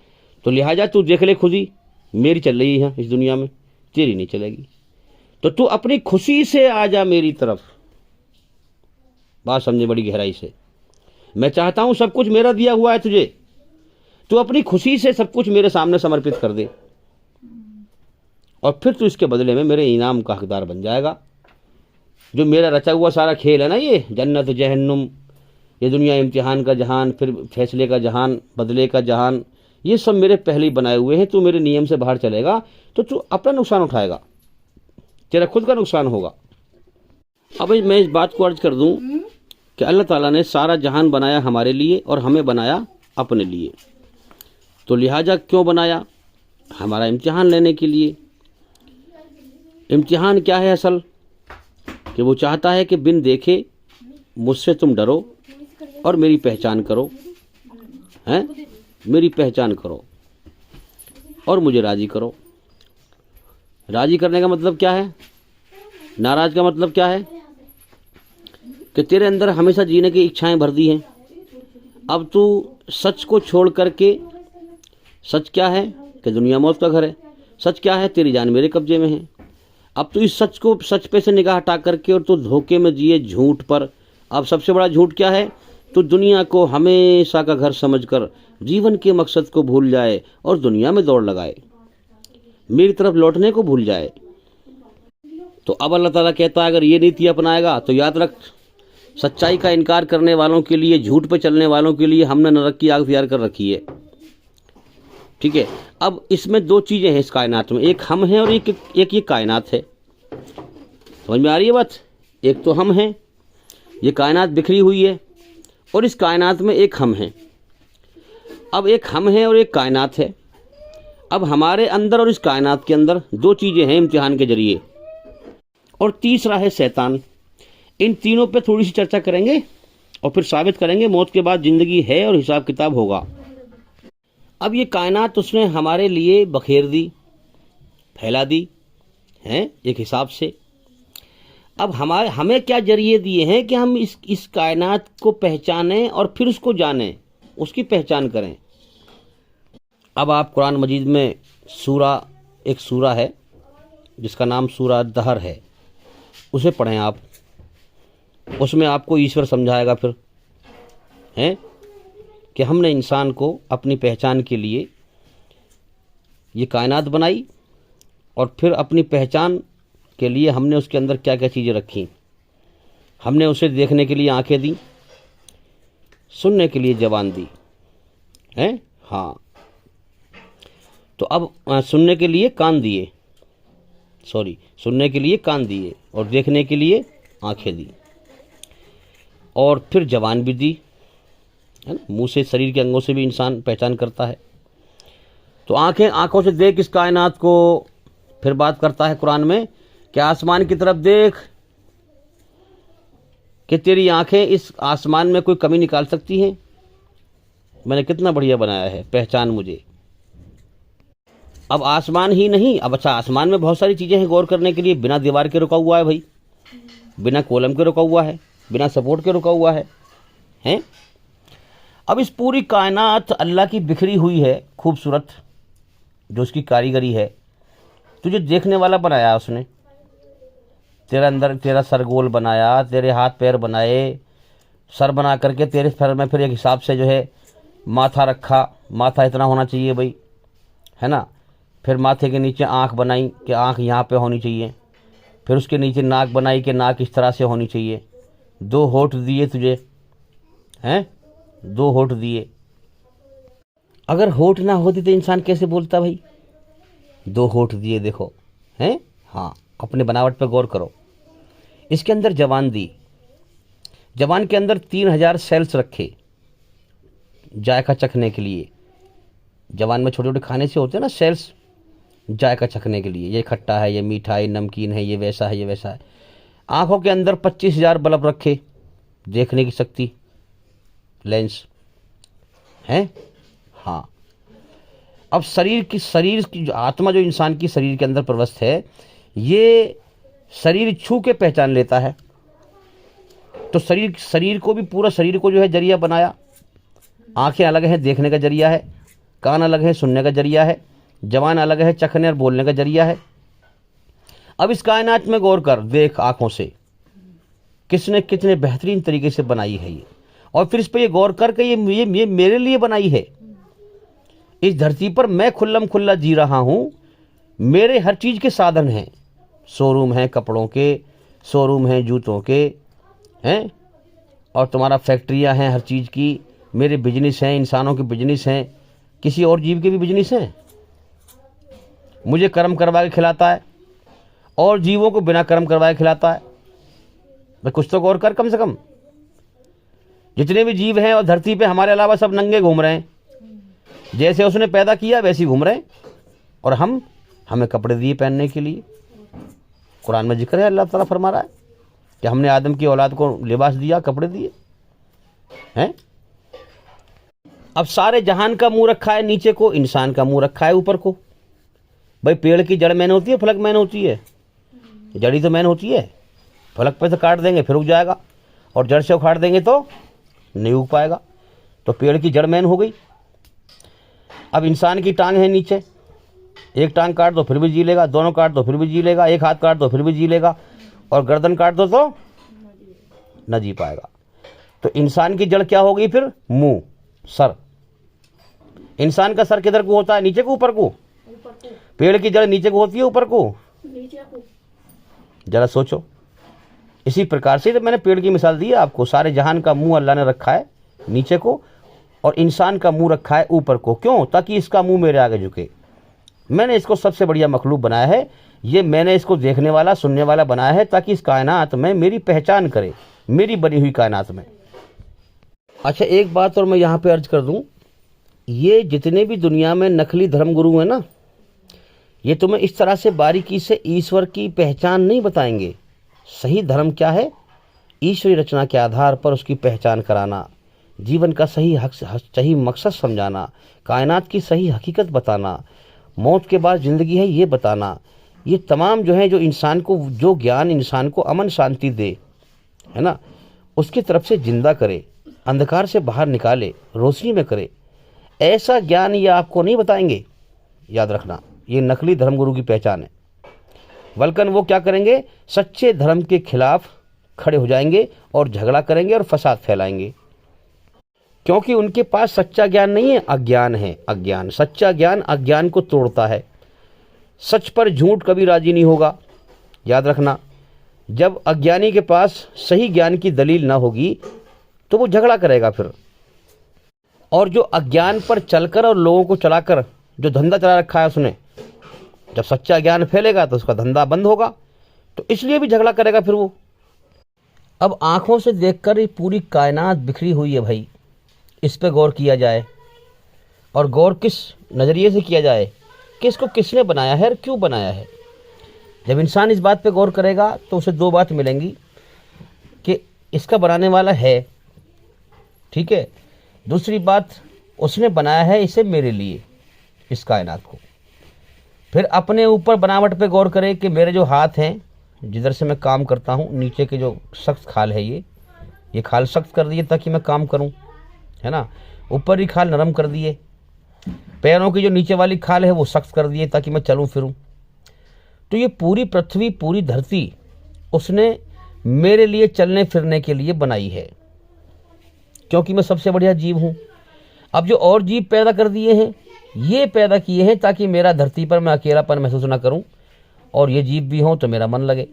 तो लिहाजा तू देख ले खुद ही, मेरी चल रही है इस दुनिया में, तेरी नहीं चलेगी। तो तू अपनी खुशी से आ जा मेरी तरफ। बात समझे बड़ी गहराई से। मैं चाहता हूं सब कुछ मेरा दिया हुआ है तुझे, तू अपनी खुशी से सब कुछ मेरे सामने समर्पित कर दे, और फिर तू इसके बदले में मेरे इनाम का हकदार बन जाएगा। जो मेरा रचा हुआ सारा खेल है ना, ये जन्नत जहन्नुम, ये दुनिया इम्तिहान का जहान, फिर फैसले का जहान, बदले का जहान, ये सब मेरे पहले ही बनाए हुए हैं। तू मेरे नियम से बाहर चलेगा तो तू अपना नुकसान उठाएगा, तेरा खुद का नुकसान होगा। अब मैं इस बात को अर्ज कर दूं कि अल्लाह ताला ने सारा जहान बनाया हमारे लिए और हमें बनाया अपने लिए। तो लिहाजा क्यों बनाया? हमारा इम्तिहान लेने के लिए। इम्तिहान क्या है असल? कि वो चाहता है कि बिन देखे मुझसे तुम डरो और मेरी पहचान करो, हैं? मेरी पहचान करो और मुझे राज़ी करो। राज़ी करने का मतलब क्या है? नाराज़ का मतलब क्या है? कि तेरे अंदर हमेशा जीने की इच्छाएं भर दी हैं। अब तू सच को छोड़ करके, सच क्या है कि दुनिया मौत का घर है, सच क्या है तेरी जान मेरे कब्जे में है। अब तू इस सच को, सच पे से निगाह हटा करके और तू धोखे में जिए झूठ पर। अब सबसे बड़ा झूठ क्या है? तो दुनिया को हमेशा का घर समझकर जीवन के मकसद को भूल जाए और दुनिया में दौड़ लगाए, मेरी तरफ लौटने को भूल जाए। तो अब अल्लाह ताला कहता है अगर ये नीति अपनाएगा तो याद रख, सच्चाई का इनकार करने वालों के लिए, झूठ पे चलने वालों के लिए हमने नरक की आग तैयार कर रखी है। ठीक है। अब इसमें दो चीज़ें हैं इस कायनात में, एक हम हैं और एक ये कायनात है। समझ में आ रही है बात? एक तो हम हैं, ये कायनात बिखरी हुई है, और इस कायनात में एक हम हैं। अब एक हम हैं और एक कायनात है। अब हमारे अंदर और इस कायनात के अंदर दो चीज़ें हैं इम्तिहान के जरिए, और तीसरा है शैतान। इन तीनों पे थोड़ी सी चर्चा करेंगे और फिर साबित करेंगे मौत के बाद ज़िंदगी है और हिसाब किताब होगा। अब ये कायनात उसने हमारे लिए बखेर दी, फैला दी हैं एक हिसाब से। अब हमें क्या जरिए दिए हैं कि हम इस कायनात को पहचानें और फिर उसको जानें, उसकी पहचान करें। अब आप कुरान मजीद में एक सूरा है जिसका नाम सूरा दहर है, उसे पढ़ें आप। उसमें आपको ईश्वर समझाएगा फिर हैं कि हमने इंसान को अपनी पहचान के लिए ये कायनात बनाई, और फिर अपनी पहचान के लिए हमने उसके अंदर क्या क्या चीज़ें रखी। हमने उसे देखने के लिए आंखें दी, सुनने के लिए ज़बान दी, हैं? हाँ। तो अब सुनने के लिए कान दिए, सुनने के लिए कान दिए, और देखने के लिए आंखें दी, और फिर ज़बान भी दी, है ना? मुँह से, शरीर के अंगों से भी इंसान पहचान करता है। तो आंखों से देख इस कायनात को। फिर बात करता है कुरान में कि आसमान की तरफ देख कि तेरी आंखें इस आसमान में कोई कमी निकाल सकती हैं। मैंने कितना बढ़िया बनाया है, पहचान मुझे। अब आसमान ही नहीं, अब अच्छा आसमान में बहुत सारी चीज़ें हैं गौर करने के लिए। बिना दीवार के रुका हुआ है भाई, बिना कॉलम के रुका हुआ है, बिना सपोर्ट के रुका हुआ है, हैं? अब इस पूरी कायनात अल्लाह की बिखरी हुई है, खूबसूरत, जो उसकी कारीगरी है। तुझे देखने वाला बनाया उसने, तेरा अंदर तेरा सर गोल बनाया, तेरे हाथ पैर बनाए, सर बना करके तेरे सर में फिर एक हिसाब से जो है माथा रखा, माथा इतना होना चाहिए भाई, है ना? फिर माथे के नीचे आँख बनाई कि आँख यहाँ पे होनी चाहिए, फिर उसके नीचे नाक बनाई कि नाक इस तरह से होनी चाहिए। 2 होठ दिए तुझे, हैं? 2 होठ दिए। अगर होठ ना होती तो इंसान कैसे बोलता भाई? 2 होठ दिए, देखो, हैं? हाँ, अपने बनावट पे गौर करो। इसके अंदर जवान दी, जवान के अंदर 3000 सेल्स रखे जायका चखने के लिए। जवान में छोटे छोटे खाने से होते हैं ना सेल्स, जायका चखने के लिए, ये खट्टा है, ये मीठा है, ये नमकीन है, ये वैसा है, ये वैसा है। आँखों के अंदर 25,000 बल्ब रखे, देखने की शक्ति, लेंस हैं। हाँ, अब शरीर की जो आत्मा, जो इंसान की शरीर के अंदर प्रविष्ट है, ये शरीर छू के पहचान लेता है। तो शरीर को भी, पूरा शरीर को जो है जरिया बनाया। आंखें अलग हैं, देखने का जरिया है, कान अलग है, सुनने का जरिया है, जबान अलग है, चखने और बोलने का जरिया है। अब इस कायनात में गौर कर, देख आंखों से किसने कितने बेहतरीन तरीके से बनाई है ये, और फिर इस पर ये गौर कर के ये मेरे लिए बनाई है। इस धरती पर मैं खुल्लम खुल्ला जी रहा हूँ, मेरे हर चीज़ के साधन हैं, शोरूम हैं कपड़ों के, शोरूम हैं जूतों के, हैं, और तुम्हारा फैक्ट्रियाँ हैं हर चीज़ की, मेरे बिजनेस हैं, इंसानों के बिजनेस हैं, किसी और जीव के भी बिजनेस हैं। मुझे कर्म करवा के खिलाता है और जीवों को बिना कर्म करवाए खिलाता है। मैं कुछ तो गौर कर, कम से कम जितने भी जीव हैं और धरती पे हमारे अलावा सब नंगे घूम रहे हैं, जैसे उसने पैदा किया वैसे ही घूम रहे हैं, और हमें कपड़े दिए पहनने के लिए। कुरान में जिक्र है, अल्लाह ताला फरमा रहा है कि हमने आदम की औलाद को लिबास दिया, कपड़े दिए हैं। अब सारे जहान का मुंह रखा है नीचे को, इंसान का मुंह रखा है ऊपर को। भाई पेड़ की जड़ मैन होती है, फलक मैन होती है? जड़ी तो मैन होती है, फलक पे से काट देंगे फिर उग जाएगा, और जड़ से उखाड़ देंगे तो नहीं उग पाएगा। तो पेड़ की जड़ मैन हो गई। अब इंसान की टांग है नीचे, एक टांग काट दो फिर भी जी लेगा, दोनों काट दो फिर भी जी लेगा, एक हाथ काट दो फिर भी जी लेगा, और गर्दन काट दो तो न जी पाएगा। तो इंसान की जड़ क्या हो गई फिर? मुंह, सर। इंसान का सर किधर को होता है? नीचे को, ऊपर को? पेड़ की जड़ नीचे को होती है, ऊपर को? जरा सोचो। इसी प्रकार से, तो मैंने पेड़ की मिसाल दी है आपको। सारे जहान का मुंह अल्लाह ने रखा है नीचे को, और इंसान का मुंह रखा है ऊपर को। क्यों? ताकि इसका मुंह मेरे आगे झुके। मैंने इसको सबसे बढ़िया मखलूक बनाया है, ये मैंने इसको देखने वाला, सुनने वाला बनाया है, ताकि इस कायनात में मेरी पहचान करे, मेरी बनी हुई कायनात में। अच्छा, एक बात और मैं यहाँ पे अर्ज कर दूँ, ये जितने भी दुनिया में नकली धर्मगुरु हैं ना, ये तुम्हें इस तरह से बारीकी से ईश्वर की पहचान नहीं बताएंगे। सही धर्म क्या है? ईश्वरी रचना के आधार पर उसकी पहचान कराना, जीवन का सही मकसद समझाना, कायनात की सही हकीकत बताना, मौत के बाद ज़िंदगी है ये बताना। ये तमाम जो है, जो इंसान को, जो ज्ञान इंसान को अमन शांति दे, है ना, उसकी तरफ से जिंदा करे, अंधकार से बाहर निकाले, रोशनी में करे, ऐसा ज्ञान ये आपको नहीं बताएंगे। याद रखना, ये नकली धर्मगुरु की पहचान है। बल्कि वो क्या करेंगे? सच्चे धर्म के खिलाफ खड़े हो जाएंगे और झगड़ा करेंगे और फसाद फैलाएंगे, क्योंकि उनके पास सच्चा ज्ञान नहीं है, अज्ञान है। अज्ञान, सच्चा ज्ञान अज्ञान को तोड़ता है। सच पर झूठ कभी राजी नहीं होगा। याद रखना, जब अज्ञानी के पास सही ज्ञान की दलील ना होगी तो वो झगड़ा करेगा फिर। और जो अज्ञान पर चलकर और लोगों को चलाकर जो धंधा चला रखा है उसने, जब सच्चा ज्ञान फैलेगा तो उसका धंधा बंद होगा, तो इसलिए भी झगड़ा करेगा फिर वो। अब आंखों से देखकर ये पूरी कायनात बिखरी हुई है भाई, इस पे गौर किया जाए। और गौर किस नज़रिए से किया जाए कि इसको किसने बनाया है और क्यों बनाया है। जब इंसान इस बात पे गौर करेगा तो उसे दो बात मिलेंगी कि इसका बनाने वाला है, ठीक है, दूसरी बात उसने बनाया है इसे मेरे लिए, इस कायनात को। फिर अपने ऊपर बनावट पे गौर करे कि मेरे जो हाथ हैं, जिधर से मैं काम करता हूँ, नीचे के जो सख्त खाल है, ये खाल सख्त कर दिए ताकि मैं काम करूँ, है ना। ऊपर ही खाल नरम कर दिए। पैरों की जो नीचे वाली खाल है वो सख्त कर दिए ताकि मैं चलूँ फिरूँ। तो ये पूरी पृथ्वी, पूरी धरती उसने मेरे लिए चलने फिरने के लिए बनाई है, क्योंकि मैं सबसे बढ़िया जीव हूँ। अब जो और जीव पैदा कर दिए हैं, ये पैदा किए हैं ताकि मेरा धरती पर मैं अकेलापन महसूस ना करूं, और ये जीव भी हों तो मेरा मन लगे।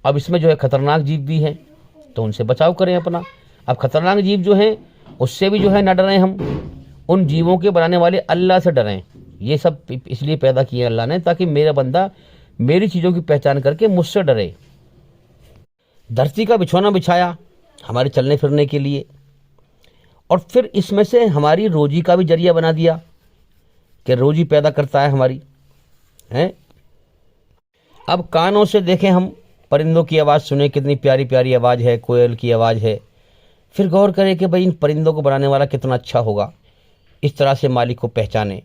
अब इसमें जो है खतरनाक जीव भी हैं, तो उनसे बचाव करें अपना। अब खतरनाक जीव जो हैं उससे भी जो है ना डरें हम, उन जीवों के बनाने वाले अल्लाह से डरें। ये सब इसलिए पैदा किए अल्लाह ने ताकि मेरा बंदा मेरी चीज़ों की पहचान करके मुझसे डरे। धरती का बिछौना बिछाया हमारे चलने फिरने के लिए, और फिर इसमें से हमारी रोजी का भी जरिया बना दिया कि रोजी पैदा करता है हमारी, हैं। अब कानों से देखें हम, परिंदों की आवाज़ सुने, कितनी प्यारी प्यारी आवाज़ है, कोयल की आवाज़ है। फिर गौर करें कि भाई इन परिंदों को बनाने वाला कितना अच्छा होगा, इस तरह से मालिक को पहचाने।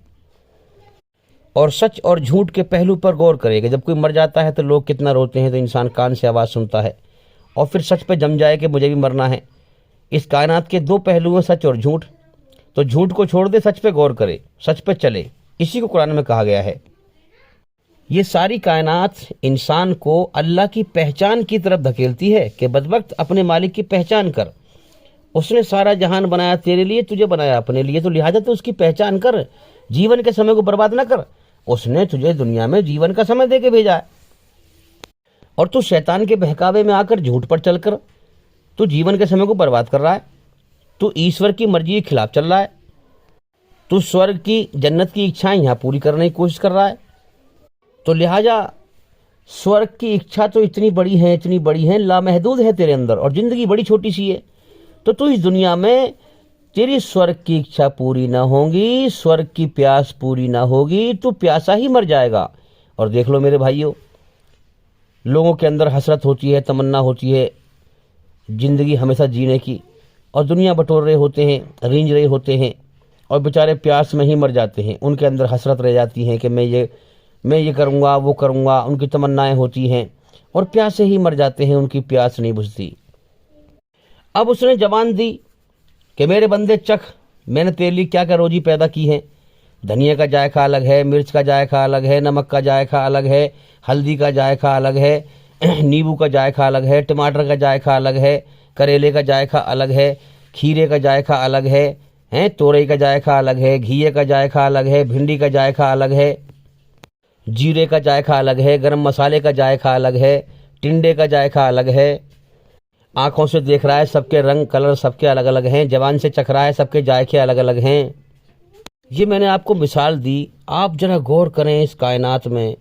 और सच और झूठ के पहलू पर गौर करें कि जब कोई मर जाता है तो लोग कितना रोते हैं, तो इंसान कान से आवाज़ सुनता है और फिर सच पे जम जाए कि मुझे भी मरना है। इस कायनात के दो पहलू हैं, सच और झूठ। तो झूठ को छोड़ दे, सच पे गौर करे, सच पे चले। इसी को कुरान में कहा गया है। ये सारी कायनात इंसान को अल्लाह की पहचान की तरफ धकेलती है कि बदबख्त अपने मालिक की पहचान कर। उसने सारा जहान बनाया तेरे लिए, तुझे बनाया अपने लिए, तो लिहाजा तो उसकी पहचान कर, जीवन के समय को बर्बाद ना कर। उसने तुझे दुनिया में जीवन का समय दे के भेजा है और तू शैतान के बहकावे में आकर झूठ पर चलकर तू जीवन के समय को बर्बाद कर रहा है। तू ईश्वर की मर्जी के खिलाफ चल रहा है। तू स्वर्ग की, जन्नत की इच्छाएं यहाँ पूरी करने की कोशिश कर रहा है। तो लिहाजा स्वर्ग की इच्छा तो इतनी बड़ी है, लामहदूद है तेरे अंदर, और ज़िंदगी बड़ी छोटी सी है। तो तू इस दुनिया में, तेरी स्वर्ग की इच्छा पूरी ना होगी, स्वर्ग की प्यास पूरी ना होगी, तू प्यासा ही मर जाएगा। और देख लो मेरे भाइयों, लोगों के अंदर हसरत होती है, तमन्ना होती है ज़िंदगी हमेशा जीने की, और दुनिया बटोर रहे होते हैं, रींझ रहे होते हैं, और बेचारे प्यास में ही मर जाते हैं। उनके अंदर हसरत रह जाती है कि मैं ये करूँगा, वो करूँगा, उनकी तमन्नाएं होती हैं, और प्यास से ही मर जाते हैं, उनकी प्यास नहीं बुझती। अब उसने जबान दी कि मेरे बंदे चख, मैंने तेरे लिए क्या क्या रोजी पैदा की है। धनिया का जायका अलग है, मिर्च का जायका अलग है, नमक का जायका अलग है, हल्दी का जायका अलग है, नींबू का जायका अलग है, टमाटर का जायका अलग है, करेले का जायका अलग है, खीरे का जायका अलग है, तोरई का जायका अलग है, घिये का जायका अलग है, भिंडी का जायका अलग है, जीरे का जायका अलग है, गरम मसाले का जायका अलग है, टिंडे का जायका अलग है। आंखों से देख रहा है, सबके रंग कलर सबके अलग अलग हैं। जबान से चख रहा है, सबके जायके अलग अलग हैं। ये मैंने आपको मिसाल दी। आप जरा गौर करें, इस कायनात में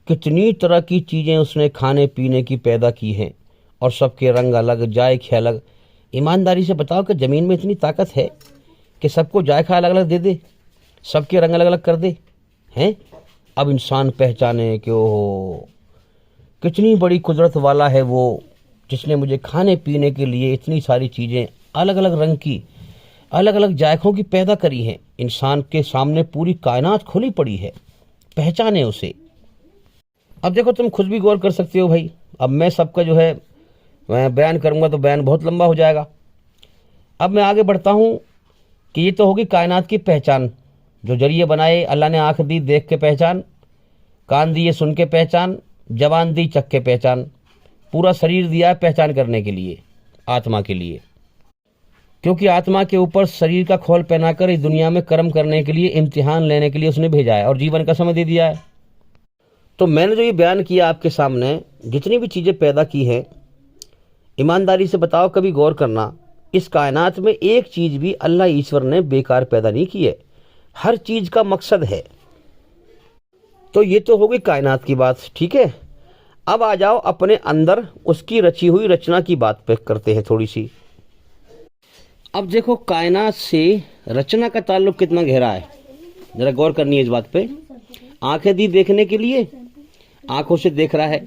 कितनी तरह की चीज़ें उसने खाने पीने की पैदा की हैं, और सबके रंग अलग, जायके अलग। ईमानदारी से बताओ कि ज़मीन में इतनी ताकत है कि सबको जायका अलग अलग दे दे, सबके रंग अलग अलग कर दे, हैं। अब इंसान पहचाने कि ओहो, कितनी बड़ी कुदरत वाला है वो, जिसने मुझे खाने पीने के लिए इतनी सारी चीज़ें अलग अलग रंग की, अलग अलग जायकों की पैदा करी हैं। इंसान के सामने पूरी कायनात खुली पड़ी है, पहचाने उसे। अब देखो, तुम खुद भी गौर कर सकते हो भाई। अब मैं सबका जो है मैं बयान करूँगा तो बयान बहुत लंबा हो जाएगा। अब मैं आगे बढ़ता हूँ कि ये तो होगी कायनात की पहचान, जो जरिए बनाए अल्लाह ने। आँख दी देख के पहचान, कान दिए सुन के पहचान, जबान दी चख के पहचान, पूरा शरीर दिया है पहचान करने के लिए, आत्मा के लिए। क्योंकि आत्मा के ऊपर शरीर का खोल पहनाकर इस दुनिया में कर्म करने के लिए, इम्तिहान लेने के लिए उसने भेजा है, और जीवन का समय दे दिया है। तो मैंने जो ये बयान किया आपके सामने, जितनी भी चीज़ें पैदा की हैं, ईमानदारी से बताओ, कभी गौर करना, इस कायनात में एक चीज़ भी अल्लाह ईश्वर ने बेकार पैदा नहीं की है। हर चीज़ का मकसद है। तो ये तो हो गई कायनात की बात, ठीक है। अब आ जाओ अपने अंदर उसकी रची हुई रचना की बात पे करते हैं थोड़ी सी। अब देखो, कायनात से रचना का ताल्लुक कितना गहरा है, जरा गौर करनी है इस बात पे। आंखें दी देखने के लिए, आंखों से देख रहा है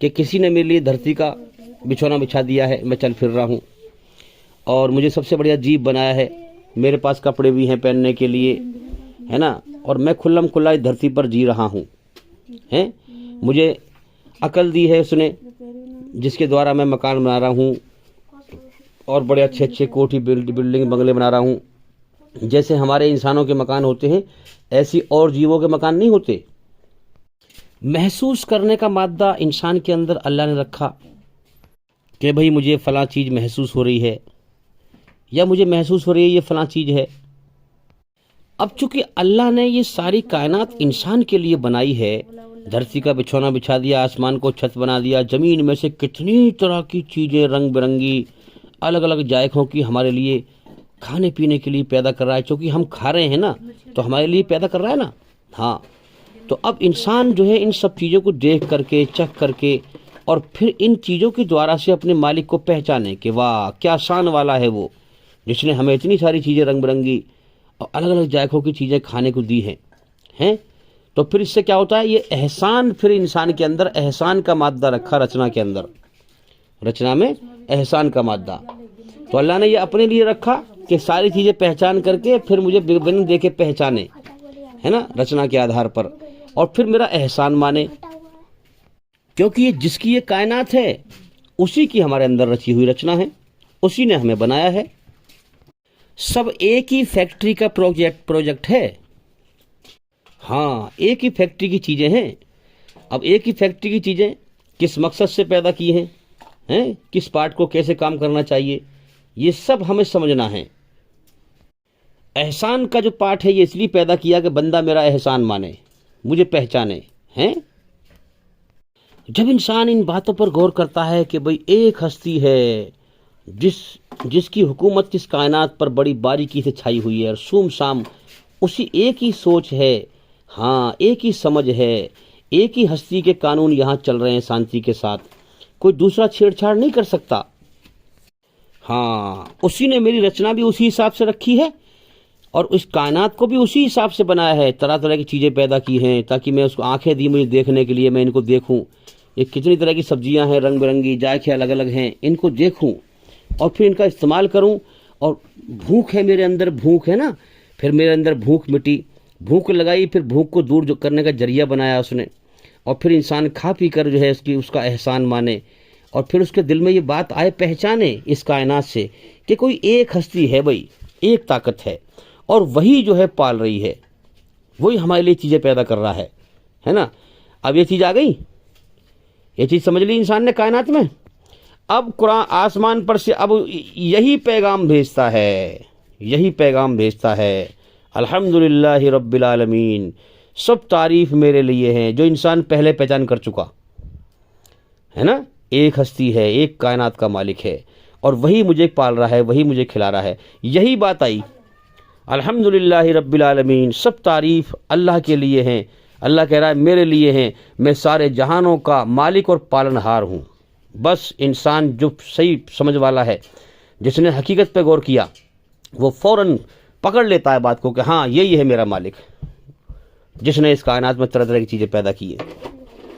कि किसी ने मेरे लिए धरती का बिछौना बिछा दिया है, मैं चल फिर रहा हूँ, और मुझे सबसे बढ़िया जीप बनाया है, मेरे पास कपड़े भी हैं पहनने के लिए, है ना, और मैं खुल्लम खुल्ला इस धरती पर जी रहा हूँ, हैं। मुझे अकल दी है उसने, जिसके द्वारा मैं मकान बना रहा हूँ, और बड़े अच्छे अच्छे कोठी बिल्डिंग बंगले बना रहा हूँ। जैसे हमारे इंसानों के मकान होते हैं, ऐसी और जीवों के मकान नहीं होते। महसूस करने का मादा इंसान के अंदर अल्लाह ने रखा कि भाई मुझे फ़लाँ चीज़ महसूस हो रही है, या मुझे महसूस हो रही है ये फ़लाँ चीज़ है। अब चूंकि अल्लाह ने ये सारी कायनात इंसान के लिए बनाई है, धरती का बिछौना बिछा दिया, आसमान को छत बना दिया, ज़मीन में से कितनी तरह की चीज़ें रंग बिरंगी अलग अलग जायकों की हमारे लिए खाने पीने के लिए पैदा कर रहा है। क्योंकि हम खा रहे हैं ना, तो हमारे लिए पैदा कर रहा है ना। हाँ, तो अब इंसान जो है इन सब चीज़ों को देख करके, चख करके, और फिर इन चीज़ों के द्वारा से अपने मालिक को पहचाने कि वाह क्या शान वाला है वो, जिसने हमें इतनी सारी चीज़ें रंग बिरंगी और अलग अलग जायकों की चीज़ें खाने को दी हैं। तो फिर इससे क्या होता है, ये एहसान, फिर इंसान के अंदर एहसान का मादा रखा रचना के अंदर, रचना में एहसान का मादा। तो अल्लाह ने ये अपने लिए रखा कि सारी चीज़ें पहचान करके फिर मुझे बिन दे के पहचाने, है ना, रचना के आधार पर, और फिर मेरा एहसान माने, क्योंकि ये जिसकी ये कायनात है उसी की हमारे अंदर रची हुई रचना है, उसी ने हमें बनाया है। सब एक ही फैक्ट्री का प्रोजेक्ट है। हाँ, एक ही फैक्ट्री की चीज़ें हैं। अब एक ही फैक्ट्री की चीज़ें किस मकसद से पैदा की हैं, किस पार्ट को कैसे काम करना चाहिए, ये सब हमें समझना है। एहसान का जो पार्ट है ये इसलिए पैदा किया कि बंदा मेरा एहसान माने, मुझे पहचाने, हैं। जब इंसान इन बातों पर गौर करता है कि भाई एक हस्ती है जिसकी हुकूमत इस कायनात पर बड़ी बारीकी से छाई हुई है और सूम साम उसी एक ही सोच है, हाँ एक ही समझ है, एक ही हस्ती के कानून यहाँ चल रहे हैं शांति के साथ, कोई दूसरा छेड़छाड़ नहीं कर सकता। हाँ, उसी ने मेरी रचना भी उसी हिसाब से रखी है और उस कायनात को भी उसी हिसाब से बनाया है। तरह तरह की चीज़ें पैदा की हैं ताकि मैं उसको, आंखें दी मुझे देखने के लिए, मैं इनको देखूं। ये कितनी तरह की सब्जियां हैं, रंग बिरंगी, जायके अलग अलग हैं, इनको देखूं और फिर इनका इस्तेमाल करूं। और भूख है मेरे अंदर, भूख है ना, फिर मेरे अंदर भूख मिटी, भूख लगाई, फिर भूख को दूर करने का जरिया बनाया उसने। और फिर इंसान खा पी कर जो है उसका एहसान माने और फिर उसके दिल में ये बात आए, पहचाने इस कायनात से कि कोई एक हस्ती है भाई, एक ताकत है और वही जो है पाल रही है, वही हमारे लिए चीज़ें पैदा कर रहा है ना। अब ये चीज़ आ गई, ये चीज़ समझ ली इंसान ने कायनात में। अब कुरान आसमान पर से अब यही पैगाम भेजता है, यही पैगाम भेजता है, अल्हम्दुलिल्लाहि रब्बिल आलमीन, सब तारीफ़ मेरे लिए हैं, जो इंसान पहले पहचान कर चुका है ना। एक हस्ती है, एक कायनात का मालिक है और वही मुझे पाल रहा है, वही मुझे खिला रहा है। यही बात आई, अल्हम्दुलिल्लाहि रब्बिल आलमीन, सब तारीफ़ अल्लाह के लिए हैं। अल्लाह कह रहा है मेरे लिए हैं, मैं सारे जहानों का मालिक और पालनहार हूँ। बस इंसान जो सही समझ वाला है, जिसने हकीकत पे गौर किया, वो फ़ौरन पकड़ लेता है बात को कि हाँ यही है मेरा मालिक, जिसने इस कायनात में तरह तरह की चीज़ें पैदा की है,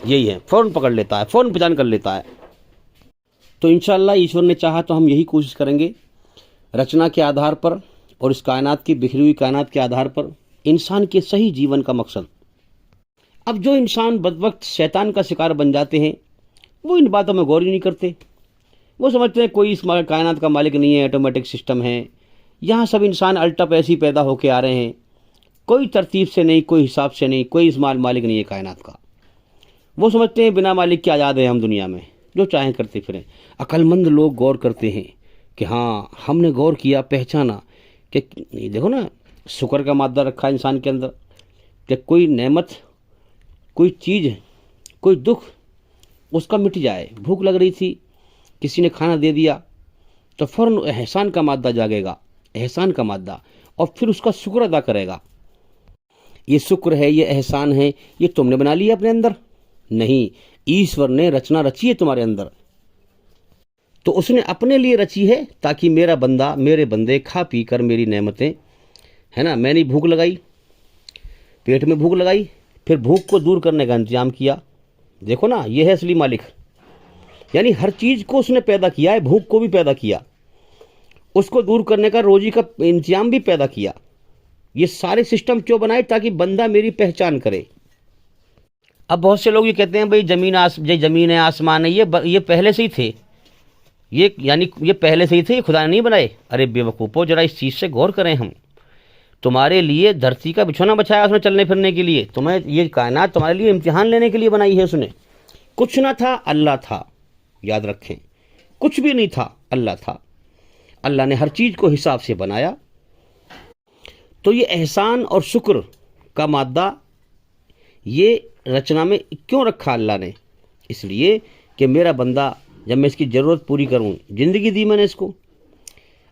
यही है। फ़ौरन पकड़ लेता है, फ़ौरन पहचान कर लेता है। तो इंशाअल्लाह ईश्वर ने चाहा तो हम यही कोशिश करेंगे, रचना के आधार पर और इस कायनात की बिखरी हुई कायनात के आधार पर इंसान के सही जीवन का मकसद। अब जो इंसान बदवक्त शैतान का शिकार बन जाते हैं, वो इन बातों में गौर ही नहीं करते। वो समझते हैं कोई इस कायनात का मालिक नहीं है, ऑटोमेटिक सिस्टम है, यहाँ सब इंसान अल्टप ऐसे ही पैदा होके आ रहे हैं, कोई तरतीब से नहीं, कोई हिसाब से नहीं, कोई इस मालिक नहीं है कायनात का। वो समझते हैं बिना मालिक के आज़ाद हैं हम दुनिया में, जो चाहें करते फिरें। अक्लमंद लोग गौर करते हैं कि हाँ हमने गौर किया, पहचाना कि देखो ना, शुक्र का मादा रखा इंसान के अंदर कि कोई नेमत, कोई चीज़, कोई दुख उसका मिट जाए। भूख लग रही थी, किसी ने खाना दे दिया तो फ़ौरन एहसान का मादा जागेगा, एहसान का मादा, और फिर उसका शुक्र अदा करेगा। ये शुक्र है, ये एहसान है, ये तुमने बना लिया अपने अंदर? नहीं, ईश्वर ने रचना रची है तुम्हारे अंदर, तो उसने अपने लिए रची है ताकि मेरा बंदा, मेरे बंदे खा पी कर मेरी नेमतें, है ना, मैंने भूख लगाई, पेट में भूख लगाई, फिर भूख को दूर करने का इंतजाम किया। देखो ना, ये है असली मालिक। यानी हर चीज़ को उसने पैदा किया है, भूख को भी पैदा किया, उसको दूर करने का रोजी का इंतजाम भी पैदा किया। ये सारे सिस्टम क्यों बनाए? ताकि बंदा मेरी पहचान करे। अब बहुत से लोग ये कहते हैं भाई जमीन है, आसमान है, ये पहले से ही थे, ये यानी ये पहले से ही थे, ये खुदा ने नहीं बनाए। अरे बेवकूफ़ो, जरा इस चीज़ से गौर करें हम। तुम्हारे लिए धरती का बिछौना बछाया उसने चलने फिरने के लिए, तुम्हें ये कायनात तुम्हारे लिए इम्तिहान लेने के लिए बनाई है उसने। कुछ ना था, अल्लाह था, याद रखें, कुछ भी नहीं था, अल्लाह था। अल्लाह ने हर चीज़ को हिसाब से बनाया। तो ये एहसान और शुक्र का मादा ये रचना में क्यों रखा अल्लाह ने? इसलिए कि मेरा बंदा, जब मैं इसकी ज़रूरत पूरी करूँ, ज़िंदगी दी मैंने इसको,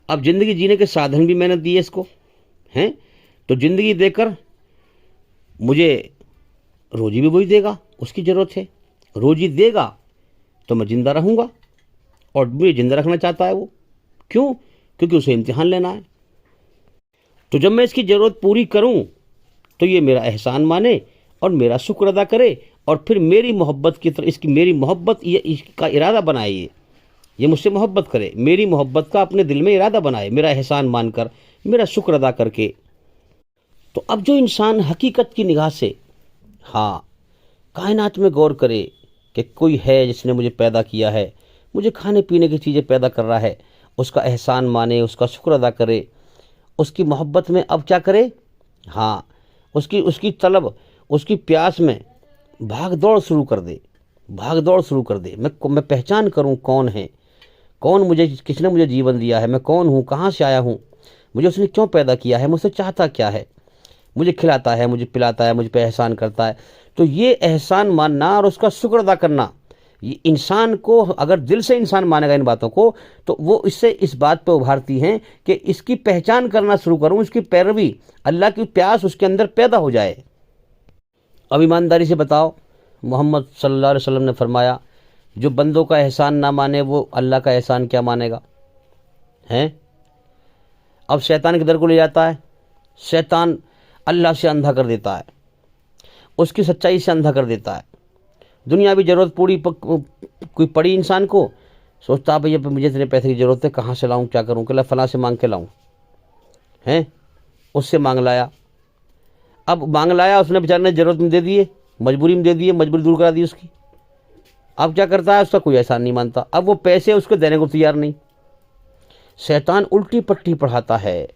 अब ज़िंदगी जीने के साधन भी मैंने दिए इसको, हैं, तो ज़िंदगी देकर मुझे रोजी भी वही देगा, उसकी ज़रूरत है। रोजी देगा तो मैं ज़िंदा रहूँगा, और मुझे ज़िंदा रखना चाहता है वो। क्यों? क्योंकि उसे इम्तिहान लेना है। तो जब मैं इसकी ज़रूरत पूरी करूँ तो ये मेरा एहसान माने और मेरा शुक्र अदा करे, और फिर मेरी मोहब्बत की तरह इसकी मेरी मोहब्बत ये इसका इरादा बनाए, ये मुझसे मोहब्बत करे, मेरी मोहब्बत का अपने दिल में इरादा बनाए, मेरा एहसान मानकर, मेरा शुक्र अदा करके। तो अब जो इंसान हकीकत की निगाह से हाँ कायनात में गौर करे कि कोई है जिसने मुझे पैदा किया है, मुझे खाने पीने की चीज़ें पैदा कर रहा है, उसका एहसान माने, उसका शुक्र अदा करे, उसकी मोहब्बत में अब क्या करे, हाँ उसकी उसकी तलब, उसकी प्यास में भाग दौड़ शुरू कर दे, भाग दौड़ शुरू कर दे। मैं पहचान करूं कौन है, कौन मुझे, किसने मुझे जीवन दिया है, मैं कौन हूं, कहाँ से आया हूं, मुझे उसने क्यों पैदा किया है, मुझसे चाहता क्या है, मुझे खिलाता है, मुझे पिलाता है, मुझ पे एहसान करता है। तो ये एहसान मानना और उसका शुक्र अदा करना, ये इंसान को, अगर दिल से इंसान मानेगा इन बातों को, तो वो इससे इस बात पे उभारती हैं कि इसकी पहचान करना शुरू करूं, इसकी पैरवी, अल्लाह की प्यास उसके अंदर पैदा हो जाए। अब ईमानदारी से बताओ, मोहम्मद सल्लल्लाहु अलैहि वसल्लम ने फरमाया, जो बंदों का एहसान ना माने वो अल्लाह का एहसान क्या मानेगा, हैं? अब शैतान किधर को ले जाता है? शैतान अल्लाह से अंधा कर देता है, उसकी सच्चाई से अंधा कर देता है। दुनियावी ज़रूरत कोई पड़ी इंसान को, सोचता है भैया मुझे इतने पैसे की ज़रूरत है, कहाँ से लाऊं, क्या करूं, कि फलां से मांग के लाऊं, हैं? उससे मांग लाया, अब मांग लाया, उसने बेचारे ने ज़रूरत में दे दिए, मजबूरी में दे दिए, मजबूरी दूर करा दी उसकी। अब क्या करता है, उसका कोई एहसान नहीं मानता, अब वो पैसे उसको देने को तैयार नहीं। शैतान उल्टी पट्टी पढ़ाता है।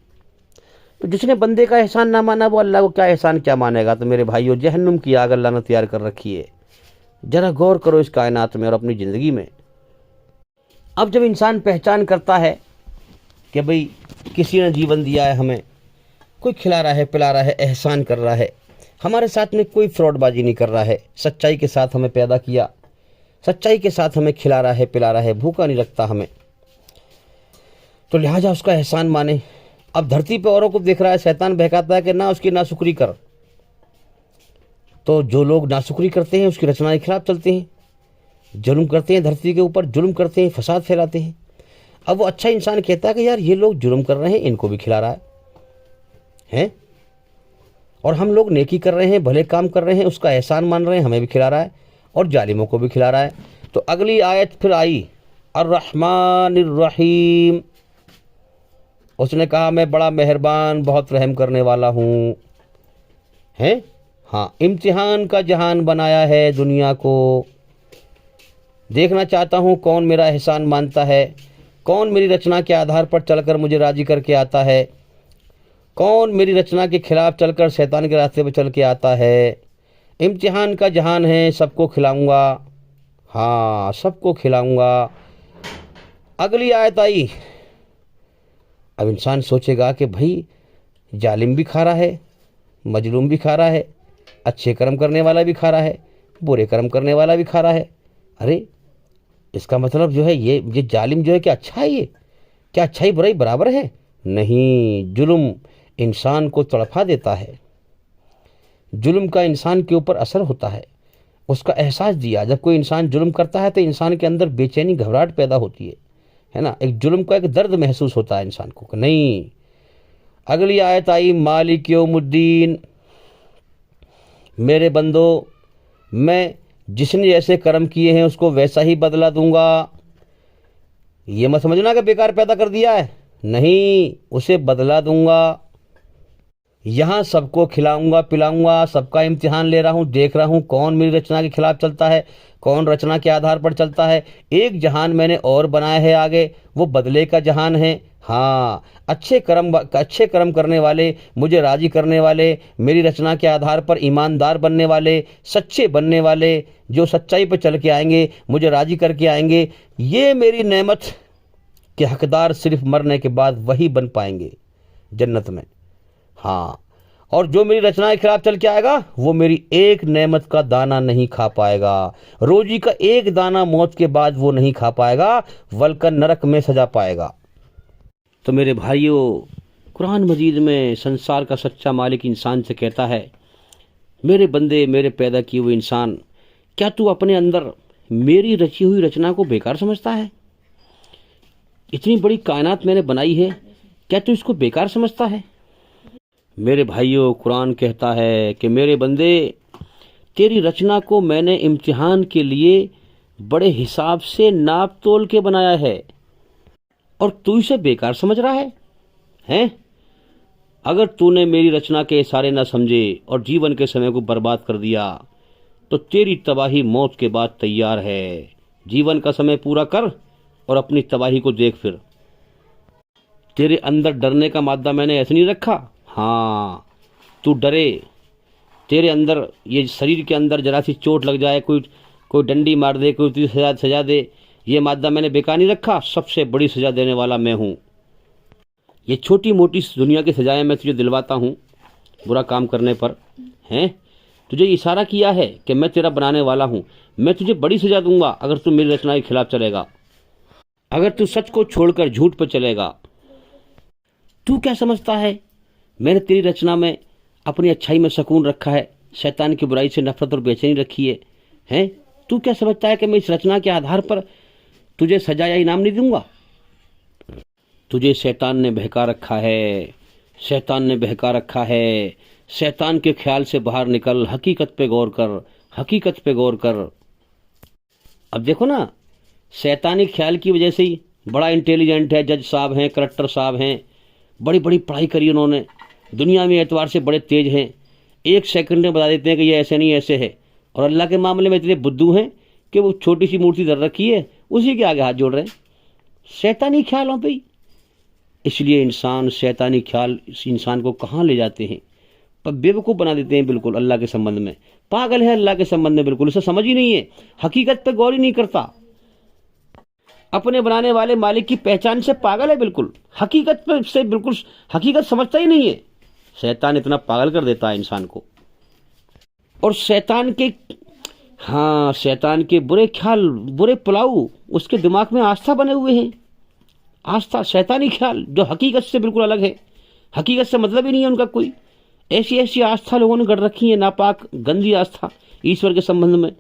तो जिसने बंदे का एहसान ना माना वो अल्लाह को क्या एहसान क्या मानेगा। तो मेरे भाइयों, जहन्नुम की आग अल्लाह ने तैयार कर रखी है। ज़रा गौर करो इस कायनात में और अपनी ज़िंदगी में। अब जब इंसान पहचान करता है कि भाई किसी ने जीवन दिया है, हमें कोई खिला रहा है, पिला रहा है, एहसान कर रहा है, हमारे साथ में कोई फ्रॉडबाजी नहीं कर रहा है, सच्चाई के साथ हमें पैदा किया, सच्चाई के साथ हमें खिला रहा है, पिला रहा है, भूखा नहीं रखता हमें, तो लिहाजा उसका एहसान माने। अब धरती पे औरों को देख रहा है, शैतान बहकाता है कि ना उसकी नाशुक्री कर। तो जो लोग नाशुक्री करते हैं उसकी रचना के खिलाफ चलते हैं, जुल्म करते हैं, धरती के ऊपर जुल्म करते हैं, फसाद फैलाते हैं। अब वो अच्छा इंसान कहता है कि यार ये लोग जुल्म कर रहे हैं, इनको भी खिला रहा है, और हम लोग नेकी कर रहे हैं, भले काम कर रहे हैं, उसका एहसान मान रहे हैं, हमें भी खिला रहा है और जालिमों को भी खिला रहा है। तो अगली आयत फिर आई, अर्रहमानिर रहीम। उसने कहा मैं बड़ा मेहरबान, बहुत रहम करने वाला हूँ, हैं? हाँ, इम्तिहान का जहान बनाया है दुनिया को। देखना चाहता हूँ कौन मेरा एहसान मानता है, कौन मेरी रचना के आधार पर चलकर मुझे राजी करके आता है, कौन मेरी रचना के खिलाफ चलकर शैतान के रास्ते पर चल के आता है। इम्तिहान का जहान है, सबको खिलाऊंगा, हाँ सबको खिलाऊंगा। अगली आयत आई। अब इंसान सोचेगा कि भाई जालिम भी खा रहा है, मजलूम भी खा रहा है, अच्छे कर्म करने वाला भी खा रहा है, बुरे कर्म करने वाला भी खा रहा है। अरे इसका मतलब जो है ये जालिम जो है क्या अच्छा है, ये क्या अच्छाई बुराई बराबर है? नहीं, जुल्म इंसान को तड़पा देता है, जुल्म का इंसान के ऊपर असर होता है। उसका एहसास दिया, जब कोई इंसान जुल्म करता है तो इंसान के अंदर बेचैनी, घबराहट पैदा होती है ना, एक जुल्म का एक दर्द महसूस होता है इंसान को। नहीं, अगली आयत आई, मालिक यौमुद्दीन। मेरे बंदो, मैं जिसने जैसे कर्म किए हैं उसको वैसा ही बदला दूंगा। ये मत समझना कि बेकार पैदा कर दिया है, नहीं, उसे बदला दूंगा। यहाँ सबको खिलाऊंगा पिलाऊंगा, सबका इम्तिहान ले रहा हूँ, देख रहा हूँ कौन मेरी रचना के खिलाफ चलता है, कौन रचना के आधार पर चलता है। एक जहान मैंने और बनाया है आगे, वो बदले का जहान है। हाँ, अच्छे कर्म करने वाले, मुझे राजी करने वाले, मेरी रचना के आधार पर ईमानदार बनने वाले, सच्चे बनने वाले, जो सच्चाई पर चल के आएंगे, मुझे राजी करके आएंगे, ये मेरी नेमत के हकदार सिर्फ मरने के बाद वही बन पाएंगे जन्नत में। हाँ, और जो मेरी रचना के खिलाफ चल के आएगा वो मेरी एक नेमत का दाना नहीं खा पाएगा, रोजी का एक दाना मौत के बाद वो नहीं खा पाएगा, बल्कि नरक में सजा पाएगा। तो मेरे भाइयों, कुरान मजीद में संसार का सच्चा मालिक इंसान से कहता है, मेरे बंदे, मेरे पैदा किए हुए इंसान, क्या तू अपने अंदर मेरी रची हुई रचना को बेकार समझता है? इतनी बड़ी कायनात मैंने बनाई है, क्या तू इसको बेकार समझता है? मेरे भाइयों, कुरान कहता है कि मेरे बंदे, तेरी रचना को मैंने इम्तिहान के लिए बड़े हिसाब से नाप तोल के बनाया है और तू इसे बेकार समझ रहा है? हैं? अगर तूने मेरी रचना के इशारे न समझे और जीवन के समय को बर्बाद कर दिया तो तेरी तबाही मौत के बाद तैयार है। जीवन का समय पूरा कर और अपनी तबाही को देख। फिर तेरे अंदर डरने का मादा मैंने ऐसे नहीं रखा। हाँ, तू डरे, तेरे अंदर ये शरीर के अंदर जरा सी चोट लग जाए, कोई डंडी मार दे, कोई तुझे सजा दे, ये मादा मैंने बेकार नहीं रखा। सबसे बड़ी सजा देने वाला मैं हूँ। ये छोटी मोटी दुनिया की सजाएं मैं तुझे दिलवाता हूँ बुरा काम करने पर। हैं? तुझे इशारा किया है कि मैं तेरा बनाने वाला हूँ। मैं तुझे बड़ी सजा दूंगा अगर तू मेरी रचना के खिलाफ चलेगा, अगर तू सच को छोड़कर झूठ पर चलेगा। तू क्या समझता है मैंने तेरी रचना में अपनी अच्छाई में सुकून रखा है, शैतान की बुराई से नफरत और बेचैनी रखी है? हैं? तू क्या समझता है कि मैं इस रचना के आधार पर तुझे सजा या इनाम नहीं दूंगा? तुझे शैतान ने बहका रखा है, शैतान ने बहका रखा है। शैतान के ख्याल से बाहर निकल, हकीकत पे गौर कर, हकीकत पे गौर कर। अब देखो ना, शैतानी ख्याल की वजह से ही बड़ा इंटेलिजेंट है, जज साहब हैं, कलेक्टर साहब हैं, बड़ी बड़ी पढ़ाई करी उन्होंने, दुनिया में एतबार से बड़े तेज हैं, एक सेकंड में बता देते हैं कि ये ऐसे नहीं ऐसे है। और अल्लाह के मामले में इतने बुद्धू हैं कि वो छोटी सी मूर्ति धर रखी है, उसी के आगे हाथ जोड़ रहे हैं शैतानी ख्यालों पे। इसलिए इंसान शैतानी ख्याल इस इंसान को कहाँ ले जाते हैं, पर बेवकूफ़ बना देते हैं बिल्कुल। अल्लाह के संबंध में पागल है, अल्लाह के संबंध में बिल्कुल उसे समझ ही नहीं है, हकीकत पे गौर ही नहीं करता, अपने बनाने वाले मालिक की पहचान से पागल है बिल्कुल, हकीकत पे से बिल्कुल हकीकत समझता ही नहीं है। शैतान इतना पागल कर देता है इंसान को। और शैतान के बुरे ख्याल, बुरे पुलाव उसके दिमाग में आस्था बने हुए हैं। आस्था, शैतानी ख्याल जो हकीकत से बिल्कुल अलग है, हकीकत से मतलब ही नहीं है उनका कोई। ऐसी ऐसी आस्था लोगों ने गढ़ रखी है, नापाक गंदी आस्था ईश्वर के संबंध में।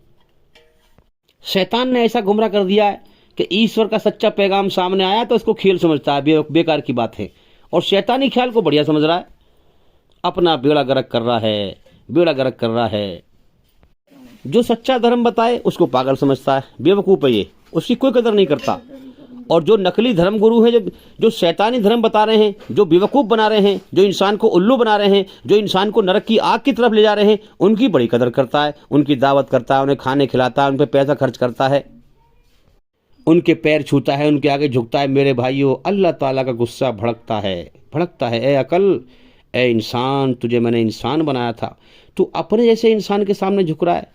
शैतान ने ऐसा गुमराह कर दिया है कि ईश्वर का सच्चा पैगाम सामने आया तो इसको खेल समझता है, बेकार की बात है, और शैतानी ख्याल को बढ़िया समझ रहा है, अपना बेड़ा गर्क कर रहा है, बेड़ा गर्क कर रहा है। जो सच्चा धर्म बताए उसको पागल समझता है, बेवकूफ़ है ये, उसकी कोई कदर नहीं करता। और जो नकली धर्म गुरु हैं, जो शैतानी धर्म बता रहे हैं, जो बेवकूफ़ बना रहे हैं, जो इंसान को उल्लू बना रहे हैं, जो इंसान को नरक की आग की तरफ ले जा रहे हैं, उनकी बड़ी कदर करता है, उनकी दावत करता है, उन्हें खाने खिलाता है, उन पर पैसा खर्च करता है, उनके पैर छूता है, उनके आगे झुकता है। मेरे भाइयों, अल्लाह ताला का गुस्सा भड़कता है। ए अकल, ए इंसान, तुझे मैंने इंसान बनाया था, तू अपने जैसे इंसान के सामने झुक रहा है।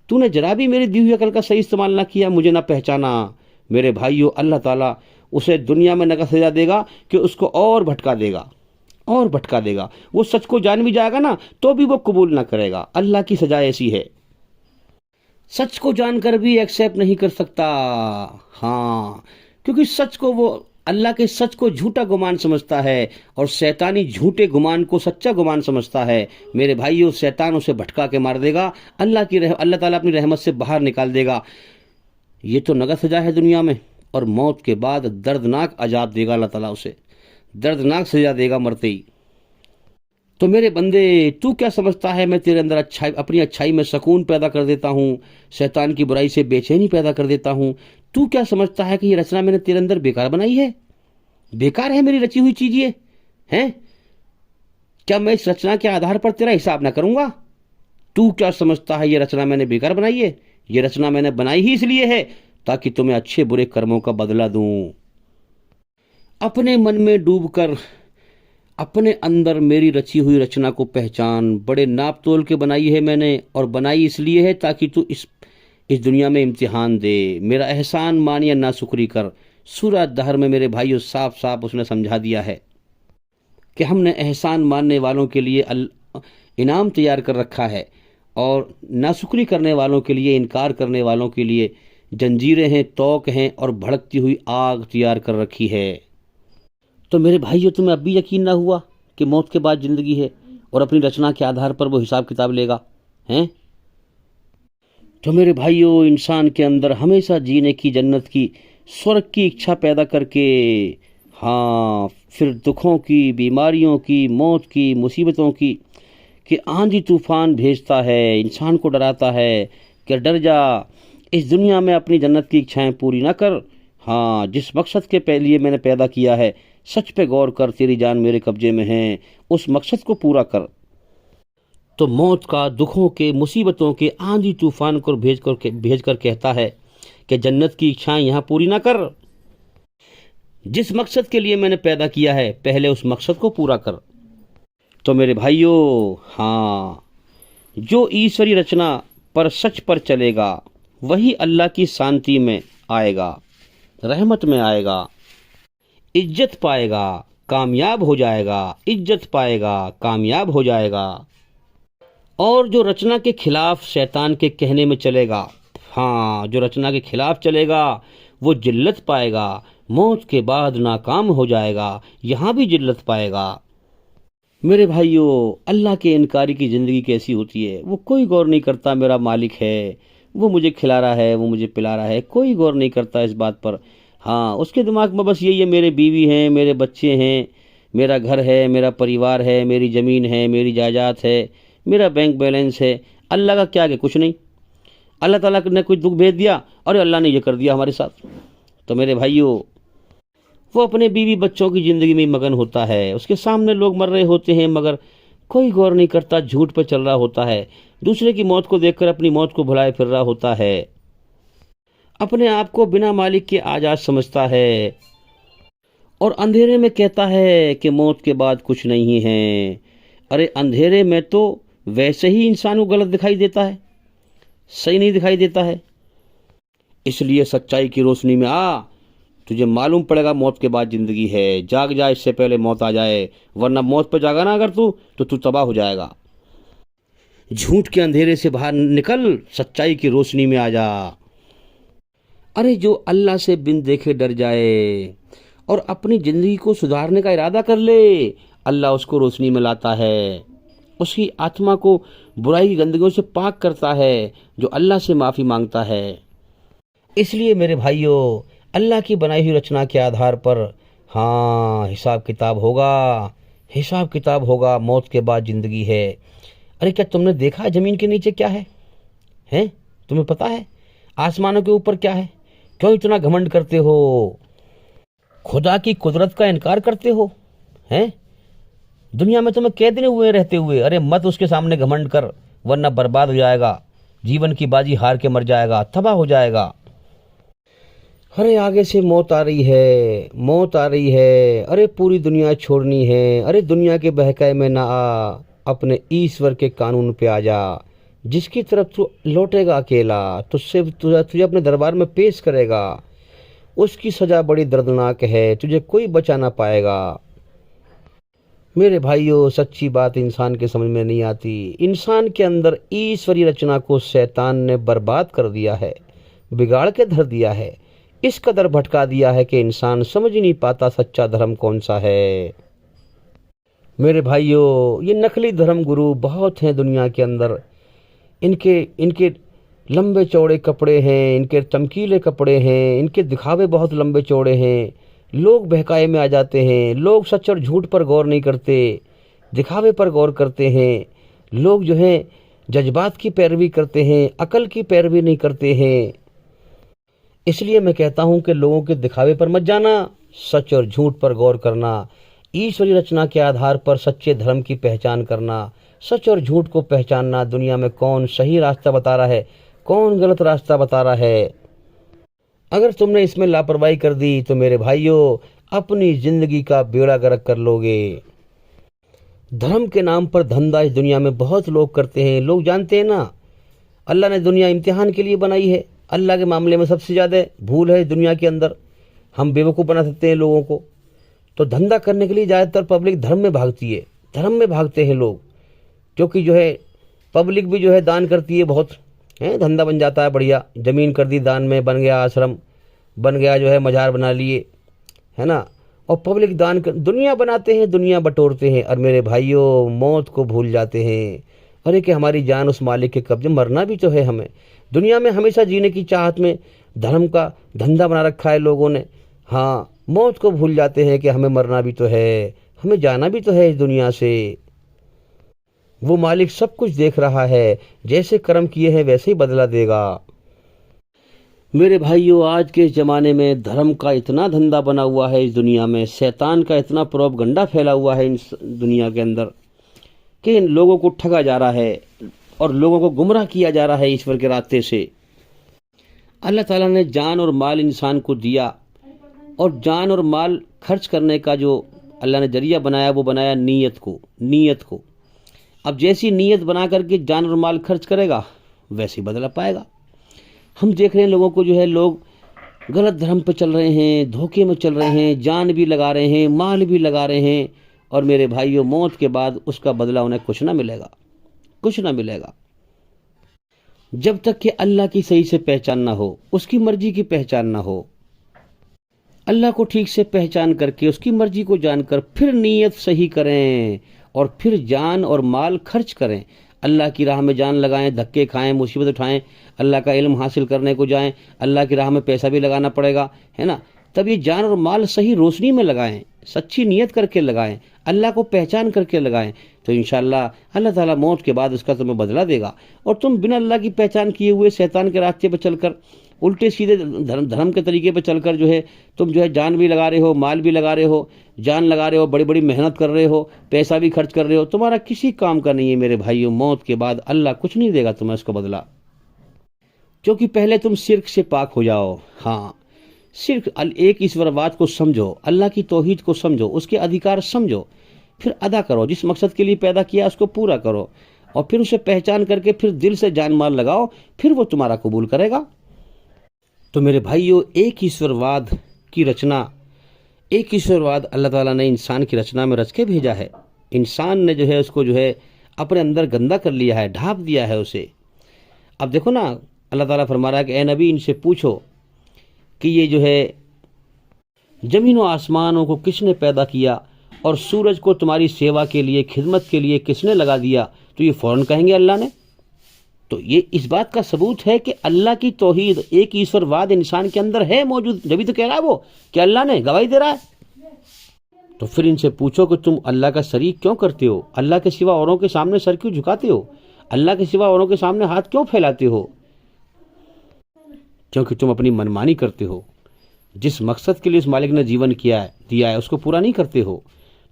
तूने जरा भी मेरी दी हुई अकल का सही इस्तेमाल ना किया, मुझे ना पहचाना। मेरे भाइयों, अल्लाह ताला उसे दुनिया में नगर सजा देगा कि उसको और भटका देगा। वो सच को जान भी जाएगा ना तो भी वो कबूल ना करेगा। अल्लाह की सजा ऐसी है, सच को जानकर भी एक्सेप्ट नहीं कर सकता। हाँ, क्योंकि सच को वो अल्लाह के सच को झूठा गुमान समझता है और शैतानी झूठे गुमान को सच्चा गुमान समझता है। मेरे भाइयों, शैतान उसे भटका के मार देगा, अल्लाह ताला अपनी रहमत से बाहर निकाल देगा। ये तो नगद सजा है दुनिया में, और मौत के बाद दर्दनाक अजाब देगा अल्लाह ताला, उसे दर्दनाक सजा देगा मरते ही। तो मेरे बंदे, तू क्या समझता है मैं तेरे अंदर अपनी अच्छाई में सुकून पैदा कर देता हूँ, शैतान की बुराई से बेचैनी पैदा कर देता हूँ? तू क्या समझता है कि ये रचना मैंने तेरे अंदर बेकार बनाई है? बेकार है मेरी रची हुई चीज ये हैं? क्या मैं इस रचना के आधार पर तेरा हिसाब ना करूंगा? तू क्या समझता है ये रचना मैंने बेकार बनाई है? ये रचना मैंने बनाई ही इसलिए है ताकि तुम्हें अच्छे बुरे कर्मों का बदला दूं। अपने मन में डूबकर अपने अंदर मेरी रची हुई रचना को पहचान। बड़े नाप तोल के बनाई है मैंने, और बनाई इसलिए है ताकि तू इस दुनिया में इम्तिहान दे। मेरा एहसान मान या नाशुक्री कर। सूरह दहर में मेरे भाइयों साफ साफ उसने समझा दिया है कि हमने एहसान मानने वालों के लिए इनाम तैयार कर रखा है, और नाशुक्री करने वालों के लिए, इनकार करने वालों के लिए जंजीरें हैं, तोक हैं और भड़कती हुई आग तैयार कर रखी है। तो मेरे भाइयों, तुम्हें अब भी यकीन ना हुआ कि मौत के बाद ज़िंदगी है और अपनी रचना के आधार पर वो हिसाब किताब लेगा? हैं? तो मेरे भाइयों, इंसान के अंदर हमेशा जीने की, जन्नत की, स्वर्ग की इच्छा पैदा करके, हाँ, फिर दुखों की, बीमारियों की, मौत की, मुसीबतों की कि आंधी तूफान भेजता है, इंसान को डराता है कि डर जा, इस दुनिया में अपनी जन्नत की इच्छाएं पूरी ना कर। हाँ, जिस मकसद के लिए मैंने पैदा किया है, सच पे गौर कर, तेरी जान मेरे कब्जे में है, उस मकसद को पूरा कर। तो मौत का, दुखों के, मुसीबतों के, आंधी तूफान को भेज कर कहता है कि जन्नत की इच्छाएं यहाँ पूरी ना कर, जिस मकसद के लिए मैंने पैदा किया है पहले उस मकसद को पूरा कर। तो मेरे भाइयों, हाँ, जो ईश्वरी रचना पर सच पर चलेगा वही अल्लाह की शांति में आएगा, रहमत में आएगा, इज्जत पाएगा, कामयाब हो जाएगा, इज्जत पाएगा, कामयाब हो जाएगा। और जो रचना के खिलाफ, शैतान के कहने में चलेगा, हाँ, जो रचना के खिलाफ चलेगा वो जिल्लत पाएगा, मौत के बाद नाकाम हो जाएगा, यहाँ भी जिल्लत पाएगा। मेरे भाइयों, अल्लाह के इनकारी की ज़िंदगी कैसी होती है, वो कोई गौर नहीं करता मेरा मालिक है, वो मुझे खिला रहा है, वो मुझे पिला रहा है, कोई गौर नहीं करता इस बात पर। हाँ, उसके दिमाग में बस यही है, मेरे बीवी हैं, मेरे बच्चे हैं, मेरा घर है, मेरा परिवार है, मेरी ज़मीन है, मेरी जायदाद है, मेरा बैंक बैलेंस है। अल्लाह का क्या है, कुछ नहीं। अल्लाह ताला ने कुछ दुख भेज दिया, अरे अल्लाह ने ये कर दिया हमारे साथ। तो मेरे भाइयों, वो अपने बीवी बच्चों की ज़िंदगी में मगन होता है, उसके सामने लोग मर रहे होते हैं मगर कोई गौर नहीं करता, झूठ पर चल रहा होता है, दूसरे की मौत को देखकर अपनी मौत को भुलाए फिर रहा होता है, अपने आप को बिना मालिक के आज़ाद समझता है और अंधेरे में कहता है कि मौत के बाद कुछ नहीं है। अरे अंधेरे में तो वैसे ही इंसान को गलत दिखाई देता है, सही नहीं दिखाई देता है। इसलिए सच्चाई की रोशनी में आ, तुझे मालूम पड़ेगा मौत के बाद ज़िंदगी है। जाग जा इससे पहले मौत आ जाए, वरना मौत पर जागा ना अगर तू तो तू तबाह हो जाएगा। झूठ के अंधेरे से बाहर निकल, सच्चाई की रोशनी में आ जा। अरे जो अल्लाह से बिन देखे डर जाए और अपनी ज़िंदगी को सुधारने का इरादा कर ले, अल्लाह उसको रोशनी में लाता है, उसकी आत्मा को बुराई की गंदगियों से पाक करता है, जो अल्लाह से माफ़ी मांगता है। इसलिए मेरे भाइयों, अल्लाह की बनाई हुई रचना के आधार पर, हाँ, हिसाब किताब होगा, हिसाब किताब होगा, मौत के बाद ज़िंदगी है। अरे क्या तुमने देखा ज़मीन के नीचे क्या है? हैं? तुम्हें पता है आसमानों के ऊपर क्या है? क्यों इतना घमंड करते हो? खुदा की कुदरत का इनकार करते हो? हैं? दुनिया में तुम्हें कैद नहीं हुए रहते हुए? अरे मत उसके सामने घमंड कर, वरना बर्बाद हो जाएगा, जीवन की बाजी हार के मर जाएगा, तबाह हो जाएगा। अरे आगे से मौत आ रही है, मौत आ रही है, अरे पूरी दुनिया छोड़नी है, अरे दुनिया के बहकाए में ना आ, अपने ईश्वर के कानून पे आ जा, जिसकी तरफ तू लौटेगा अकेला, तुझे अपने दरबार में पेश करेगा। उसकी सज़ा बड़ी दर्दनाक है, तुझे कोई बचा ना पाएगा। मेरे भाइयों, सच्ची बात इंसान के समझ में नहीं आती। इंसान के अंदर ईश्वरी रचना को शैतान ने बर्बाद कर दिया है, बिगाड़ के धर दिया है, इस कदर भटका दिया है कि इंसान समझ ही नहीं पाता सच्चा धर्म कौन सा है। मेरे भाइयों, ये नकली धर्म गुरु बहुत हैं दुनिया के अंदर। इनके लंबे चौड़े कपड़े हैं, इनके चमकीले कपड़े हैं, इनके दिखावे बहुत लंबे चौड़े हैं, लोग बहकाए में आ जाते हैं। लोग सच और झूठ पर गौर नहीं करते, दिखावे पर गौर करते हैं। लोग जो हैं जज्बात की पैरवी करते हैं, अकल की पैरवी नहीं करते हैं। इसलिए मैं कहता हूं कि लोगों के दिखावे पर मत जाना, सच और झूठ पर गौर करना, ईश्वरी रचना के आधार पर सच्चे धर्म की पहचान करना, सच और झूठ को पहचानना, दुनिया में कौन सही रास्ता बता रहा है, कौन गलत रास्ता बता रहा है। अगर तुमने इसमें लापरवाही कर दी तो मेरे भाइयों, अपनी जिंदगी का बेड़ा गर्क कर लोगे। धर्म के नाम पर धंधा इस दुनिया में बहुत लोग करते हैं। लोग जानते हैं ना, अल्लाह ने दुनिया इम्तिहान के लिए बनाई है। अल्लाह के मामले में सबसे ज़्यादा भूल है दुनिया के अंदर, हम बेवकूफ़ बना सकते हैं लोगों को। तो धंधा करने के लिए ज़्यादातर पब्लिक धर्म में भागती है, धर्म में भागते हैं लोग, क्योंकि जो है पब्लिक भी जो है दान करती है बहुत, है, धंधा बन जाता है बढ़िया। ज़मीन कर दी दान में, बन गया आश्रम, बन गया जो है मज़ार बना लिए, है ना। और पब्लिक दान कर दुनिया बनाते हैं, दुनिया बटोरते हैं, और मेरे भाइयों मौत को भूल जाते हैं। अरे कि हमारी जान उस मालिक के कब्जे, मरना भी तो है हमें, दुनिया में हमेशा जीने की चाहत में धर्म का धंधा बना रखा है लोगों ने। हाँ, मौत को भूल जाते हैं कि हमें मरना भी तो है, हमें जाना भी तो है इस दुनिया से। वो मालिक सब कुछ देख रहा है, जैसे कर्म किए हैं वैसे ही बदला देगा। मेरे भाइयों, आज के इस ज़माने में धर्म का इतना धंधा बना हुआ है इस दुनिया में, शैतान का इतना प्रोपगंडा फैला हुआ है इस दुनिया के अंदर कि इन लोगों को ठगा जा रहा है और लोगों को गुमराह किया जा रहा है ईश्वर के रास्ते से। अल्लाह ताला ने जान और माल इंसान को दिया, और जान और माल खर्च करने का जो अल्लाह ने जरिया बनाया वो बनाया नीयत को। अब जैसी नीयत बना करके जान और माल खर्च करेगा वैसे ही बदला पाएगा। हम देख रहे हैं लोगों को, जो है लोग गलत धर्म पे चल रहे हैं, धोखे में चल रहे हैं, जान भी लगा रहे हैं, माल भी लगा रहे हैं, और मेरे भाइयों मौत के बाद उसका बदला उन्हें कुछ ना मिलेगा। जब तक कि अल्लाह की सही से पहचान ना हो, उसकी मर्जी की पहचान ना हो। अल्लाह को ठीक से पहचान करके उसकी मर्जी को जानकर फिर नीयत सही करें और फिर जान और माल खर्च करें। अल्लाह की राह में जान लगाएं, धक्के खाएं, मुसीबत उठाएं, अल्लाह का इल्म हासिल करने को जाएं, अल्लाह की राह में पैसा भी लगाना पड़ेगा, है ना। तब ये जान और माल सही रोशनी में लगाएं, सच्ची नीयत करके लगाएं, अल्लाह को पहचान करके लगाएं, तो इंशाअल्लाह अल्लाह ताला मौत के बाद उसका तुम्हें बदला देगा। और तुम बिना अल्लाह की पहचान किए हुए शैतान के रास्ते पर चलकर, उल्टे सीधे धर्म के तरीके पर चलकर जो है तुम जो है जान भी लगा रहे हो, माल भी लगा रहे हो, जान लगा रहे हो, बड़ी बड़ी मेहनत कर रहे हो, पैसा भी खर्च कर रहे हो, तुम्हारा किसी काम का नहीं है मेरे भाइयों। मौत के बाद अल्लाह कुछ नहीं देगा तुम्हें उसको बदला, क्योंकि पहले तुम शिर्क से पाक हो जाओ। हाँ, सिर्फ एक ईश्वरवाद को समझो, अल्लाह की तौहीद को समझो, उसके अधिकार समझो, फिर अदा करो, जिस मकसद के लिए पैदा किया उसको पूरा करो, और फिर उसे पहचान करके फिर दिल से जान माल लगाओ, फिर वो तुम्हारा कबूल करेगा। तो मेरे भाइयों, एक ईश्वरवाद की रचना, एक ईश्वरवाद अल्लाह ताला ने इंसान की रचना में रच के भेजा है। इंसान ने जो है उसको जो है अपने अंदर गंदा कर लिया है, ढाप दिया है उसे। अब देखो ना, अल्लाह ताला फरमा रहा है कि ए नबी, इनसे पूछो कि ये जो है ज़मीन व आसमानों को किसने पैदा किया और सूरज को तुम्हारी सेवा के लिए, खिदमत के लिए किसने लगा दिया, तो ये फ़ौरन कहेंगे अल्लाह ने। तो ये इस बात का सबूत है कि अल्लाह की तौहीद, एक ईश्वरवाद इंसान के अंदर है मौजूद, जब तो कह रहा है वो कि अल्लाह ने गवाही दे रहा है। तो फिर इनसे पूछो कि तुम अल्लाह का शरीक क्यों करते हो, अल्लाह के सिवा औरों के सामने सर क्यों झुकाते हो, अल्लाह के सिवा औरों के सामने हाथ क्यों फैलाते हो। क्योंकि तुम अपनी मनमानी करते हो, जिस मकसद के लिए उस मालिक ने जीवन दिया है उसको पूरा नहीं करते हो।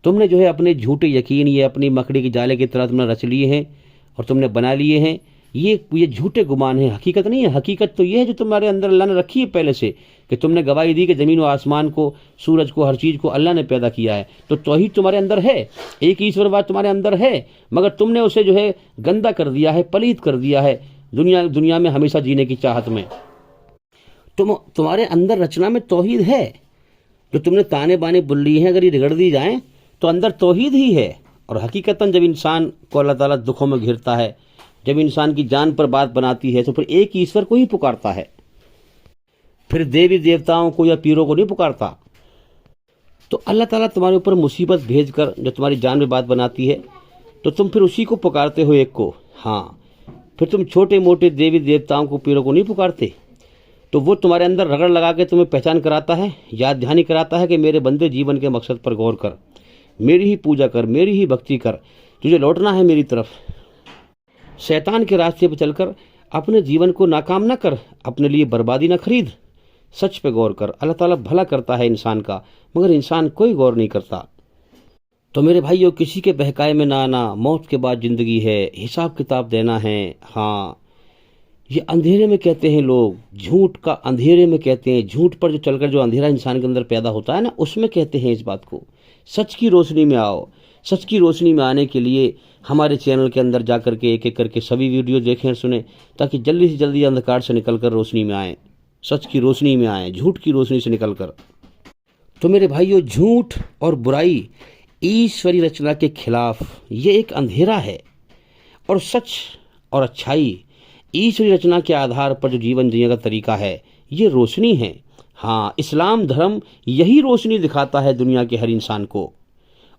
तुमने जो है अपने झूठे यकीन, ये अपनी मकड़ी के जाले की तरह तुमने रच लिए हैं और तुमने बना लिए हैं। ये झूठे गुमान है, हकीकत नहीं है। हकीकत तो ये है जो तुम्हारे अंदर अल्लाह ने रखी है पहले से, कि तुमने गवाही दी कि ज़मीन व आसमान को, सूरज को, हर चीज़ को अल्लाह ने पैदा किया है। तो तौहीद तुम्हारे अंदर है, एक ईश्वरवाद तुम्हारे अंदर है, मगर तुमने उसे जो है गंदा कर दिया है, पलीत कर दिया है दुनिया में हमेशा जीने की चाहत में। तुम्हारे अंदर रचना में तौहीद है, जो तुमने ताने बाने बुन ली हैं, अगर ये रगड़ दी जाएं तो अंदर तौहीद ही है। और हकीकतन जब इंसान को अल्लाह ताला दुखों में घिरता है, जब इंसान की जान पर बात बनाती है, तो फिर एक ईश्वर को ही पुकारता है, फिर देवी देवताओं को या पीरों को नहीं पुकारता। तो अल्लाह ताला तुम्हारे ऊपर मुसीबत भेजकर जब तुम्हारी जान में बात बनाती है, तो तुम फिर उसी को पुकारते हो, एक को। हाँ, फिर तुम छोटे मोटे देवी देवताओं को, पीरों को नहीं पुकारते। तो वो तुम्हारे अंदर रगड़ लगा के तुम्हें पहचान कराता है, याद दहानी कराता है कि मेरे बंदे जीवन के मकसद पर गौर कर, मेरी ही पूजा कर, मेरी ही भक्ति कर, तुझे लौटना है मेरी तरफ। शैतान के रास्ते पर चलकर अपने जीवन को नाकाम ना कर, अपने लिए बर्बादी ना खरीद, सच पे गौर कर। अल्लाह ताला भला करता है इंसान का, मगर इंसान कोई गौर नहीं करता। तो मेरे भाइयों, किसी के बहकाए में ना आना, मौत के बाद ज़िंदगी है, हिसाब किताब देना है। हाँ, ये अंधेरे में कहते हैं लोग, झूठ का अंधेरे में कहते हैं, झूठ पर जो चलकर जो अंधेरा इंसान के अंदर पैदा होता है ना, उसमें कहते हैं इस बात को। सच की रोशनी में आओ। सच की रोशनी में आने के लिए हमारे चैनल के अंदर जा करके एक एक करके सभी वीडियो देखें और सुने, ताकि जल्दी से जल्दी अंधकार से निकलकर रोशनी में आएँ, सच की रोशनी में आएँ, झूठ की रोशनी से निकलकर। तो मेरे भाइयों, झूठ और बुराई ईश्वरी रचना के खिलाफ ये एक अंधेरा है, और सच और अच्छाई ईश्वरी रचना के आधार पर जो जीवन जीने का तरीका है, ये रोशनी है। हाँ, इस्लाम धर्म यही रोशनी दिखाता है दुनिया के हर इंसान को,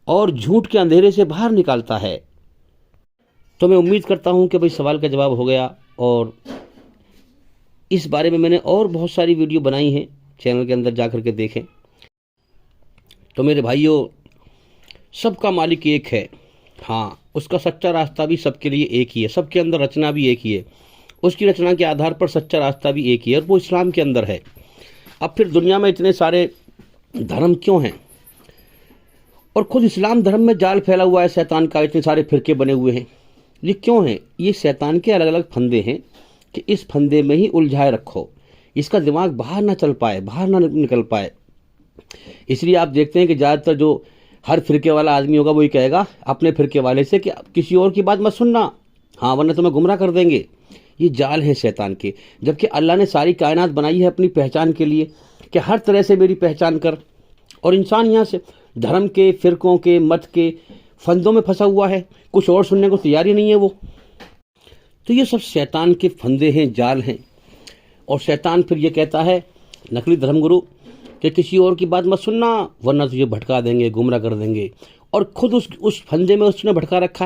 और झूठ के अंधेरे से बाहर निकालता है। तो मैं उम्मीद करता हूँ कि भाई सवाल का जवाब हो गया, और इस बारे में मैंने और बहुत सारी वीडियो बनाई हैं, चैनल के अंदर जा कर के देखें। तो मेरे भाइयों, सबका मालिक एक है, हाँ, उसका सच्चा रास्ता भी सबके लिए एक ही है, सबके अंदर रचना भी एक ही है, उसकी रचना के आधार पर सच्चा रास्ता भी एक ही है, और वो इस्लाम के अंदर है। अब फिर दुनिया में इतने सारे धर्म क्यों हैं, और खुद इस्लाम धर्म में जाल फैला हुआ है शैतान का, इतने सारे फिरके बने हुए हैं, ये क्यों हैं? ये शैतान के अलग अलग फंदे हैं कि इस फंदे में ही उलझाए रखो, इसका दिमाग बाहर ना चल पाए, बाहर ना निकल पाए। इसलिए आप देखते हैं कि ज़्यादातर जो हर फिरके वाला आदमी होगा वो ही कहेगा अपने फिरके वाले से कि किसी और की बात मत सुनना, हाँ, वरना तुम्हें गुमराह कर देंगे। ये जाल है शैतान के, जबकि अल्लाह ने सारी कायनात बनाई है अपनी पहचान के लिए कि हर तरह से मेरी पहचान कर, और इंसान यहाँ से धर्म के, फिरकों के, मत के फंदों में फंसा हुआ है, कुछ और सुनने को तैयार ही नहीं है वो। तो ये सब शैतान के फंदे हैं, जाल हैं। और शैतान फिर ये कहता है, नकली धर्मगुरु, कि किसी और की बात मत सुनना वरना तुझे भटका देंगे, गुमराह कर देंगे। और खुद उस फंदे में उसने भटका रखा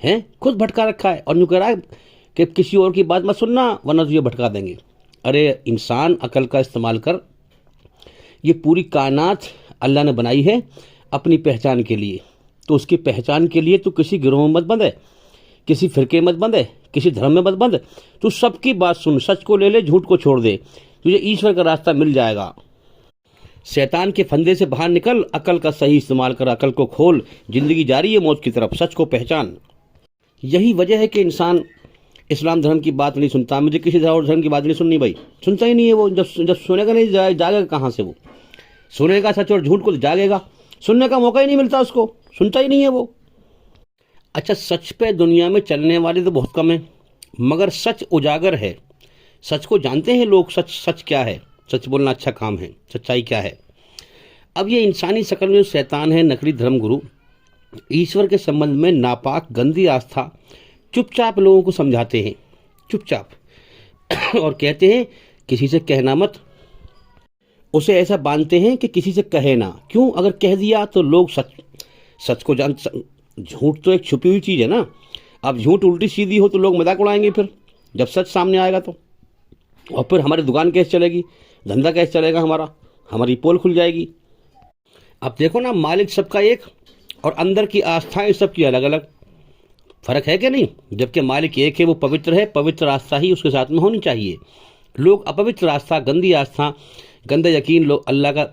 है, खुद भटका रखा है, और यूँ कह रहा है कि किसी और की बात मत सुनना वरना तुझे भटका देंगे। अरे इंसान, अकल का इस्तेमाल कर। ये पूरी कायनात अल्लाह ने बनाई है अपनी पहचान के लिए, तो उसकी पहचान के लिए तू किसी गिरोह में मत बंध, किसी फिरके मत बंध, किसी धर्म में मत बंध, तू सबकी बात सुन, सच को ले ले, झूठ को छोड़ दे, तुझे ईश्वर का रास्ता मिल जाएगा। शैतान के फंदे से बाहर निकल, अकल का सही इस्तेमाल कर, अकल को खोल, जिंदगी जारी है मौत की तरफ, सच को पहचान। यही वजह है कि इंसान इस्लाम धर्म की बात नहीं सुनता। मुझे किसी और धर्म की बात नहीं सुननी भाई, सुनता ही नहीं है वो। जब सुनेगा नहीं, जागेगा कहाँ से वो? सुनेगा सच और झूठ को तो जागेगा, सुनने का मौका ही नहीं मिलता उसको, सुनता ही नहीं है वो। अच्छा, सच पे दुनिया में चलने वाले तो बहुत कम हैं, मगर सच उजागर है, सच को जानते हैं लोग। सच क्या है? सच बोलना अच्छा काम है, सच्चाई क्या है? अब ये इंसानी शक्ल में जो शैतान है, नकली धर्मगुरु, ईश्वर के संबंध में नापाक गंदी आस्था चुपचाप लोगों को समझाते हैं, चुपचाप, और कहते हैं किसी से कहना मत, उसे ऐसा बांधते हैं कि किसी से कहे ना। क्यों? अगर कह दिया तो लोग सच को जान। झूठ तो एक छुपी हुई चीज़ है ना। अब झूठ उल्टी सीधी हो तो लोग मजाक उड़ाएंगे फिर, जब सच सामने आएगा तो। और फिर हमारी दुकान कैसे चलेगी, धंधा कैसे चलेगा हमारा, हमारी पोल खुल जाएगी। अब देखो ना, मालिक सबका एक और अंदर की आस्थाएं सबकी अलग अलग। फर्क है कि नहीं? जबकि मालिक एक है, वो पवित्र है, पवित्र आस्था ही उसके साथ में होनी चाहिए। लोग अपवित्र आस्था, गंदी आस्था, गंदा यकीन लोग अल्लाह का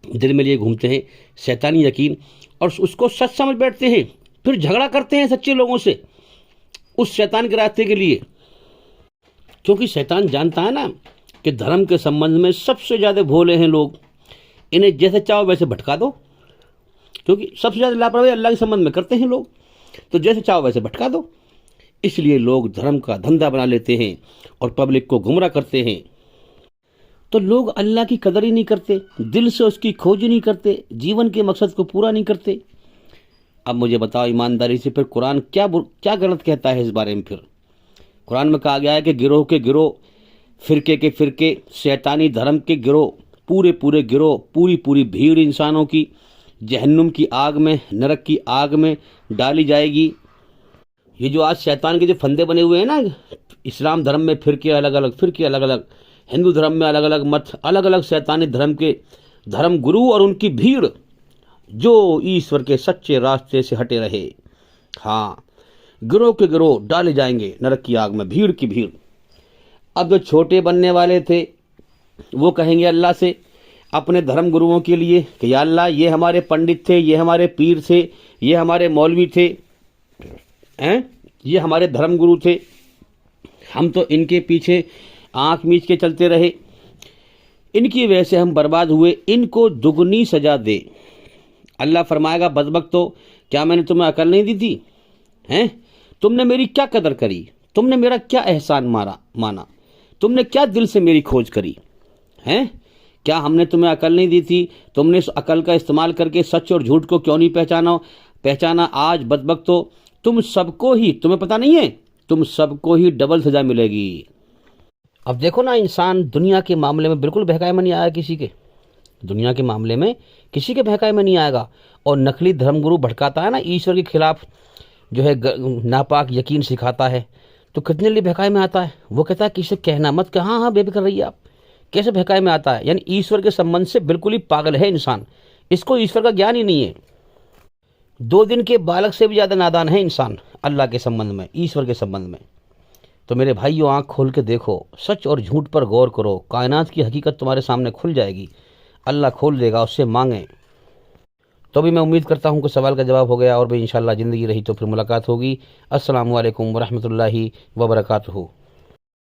दिल में लिए घूमते हैं, शैतानी यकीन, और उसको सच समझ बैठते हैं, फिर झगड़ा करते हैं सच्चे लोगों से उस शैतान के रास्ते के लिए। क्योंकि शैतान जानता है ना कि धर्म के संबंध में सबसे ज़्यादा भोले हैं लोग, इन्हें जैसे चाहो वैसे भटका दो। क्योंकि सबसे ज़्यादा लापरवाही अल्लाह के संबंध में करते हैं लोग, तो जैसे चाहो वैसे भटका दो। इसलिए लोग धर्म का धंधा बना लेते हैं और पब्लिक को गुमराह करते हैं। तो लोग अल्लाह की कदर ही नहीं करते, दिल से उसकी खोज ही नहीं करते, जीवन के मकसद को पूरा नहीं करते। अब मुझे बताओ ईमानदारी से, फिर कुरान क्या गलत कहता है इस बारे में? फिर कुरान में कहा गया है कि गिरोह के गिरोह, फिरके के फिरके, शैतानी धर्म के गिरोह, पूरे गिरोह, पूरी भीड़ इंसानों की जहन्नुम की आग में, नरक की आग में डाली जाएगी। ये जो आज शैतान के जो फंदे बने हुए हैं ना, इस्लाम धर्म में फिरके अलग अलग, हिंदू धर्म में अलग अलग मत, अलग अलग शैतानी धर्म के धर्म गुरु और उनकी भीड़ जो ईश्वर के सच्चे रास्ते से हटे रहे, हाँ, गिरोह के गिरोह डाले जाएंगे नरक की आग में, भीड़ की भीड़। अब जो छोटे बनने वाले थे वो कहेंगे अल्लाह से अपने धर्म गुरुओं के लिए कि या अल्लाह, ये हमारे पंडित थे, ये हमारे पीर थे, ये हमारे मौलवी थे, ये हमारे धर्म गुरु थे, हम तो इनके पीछे आंख मीच के चलते रहे, इनकी वजह से हम बर्बाद हुए, इनको दुगनी सजा दे। अल्लाह फरमाएगा, बदबख्तो, क्या मैंने तुम्हें अकल नहीं दी थी? तुमने मेरी क्या कदर करी? तुमने मेरा क्या एहसान माना? तुमने क्या दिल से मेरी खोज करी? क्या हमने तुम्हें अकल नहीं दी थी? तुमने इस अकल का इस्तेमाल करके सच और झूठ को क्यों नहीं पहचाना? आज बदबख्तो, तुम सबको ही, तुम्हें पता नहीं है, तुम सबको ही डबल सजा मिलेगी। अब देखो ना, इंसान दुनिया के मामले में बिल्कुल बहकाए में नहीं आया, किसी के दुनिया के मामले में किसी के बहकाए में नहीं आएगा। और नकली धर्मगुरु भटकाता है ना, ईश्वर के खिलाफ जो है नापाक यकीन सिखाता है, तो कितने लिए बहकाए में आता है। वो कहता है किसे कहना मत, कहा हाँ बेफिक्र रहिए आप, कैसे बहकाए में आता है। यानी ईश्वर के संबंध से बिल्कुल ही पागल है इंसान, इसको ईश्वर का ज्ञान ही नहीं है। 2 दिन के बालक से भी ज़्यादा नादान है इंसान अल्लाह के संबंध में, ईश्वर के संबंध में। तो मेरे भाइयों, आँख खोल के देखो, सच और झूठ पर गौर करो, कायनात की हकीकत तुम्हारे सामने खुल जाएगी, अल्लाह खोल देगा, उससे मांगें। तो भी मैं उम्मीद करता हूँ कि सवाल का जवाब हो गया, और भी इंशाअल्लाह ज़िंदगी रही तो फिर मुलाकात होगी। अस्सलामु अलैकुम वरहमतुल्लाहि वबरकातुहू।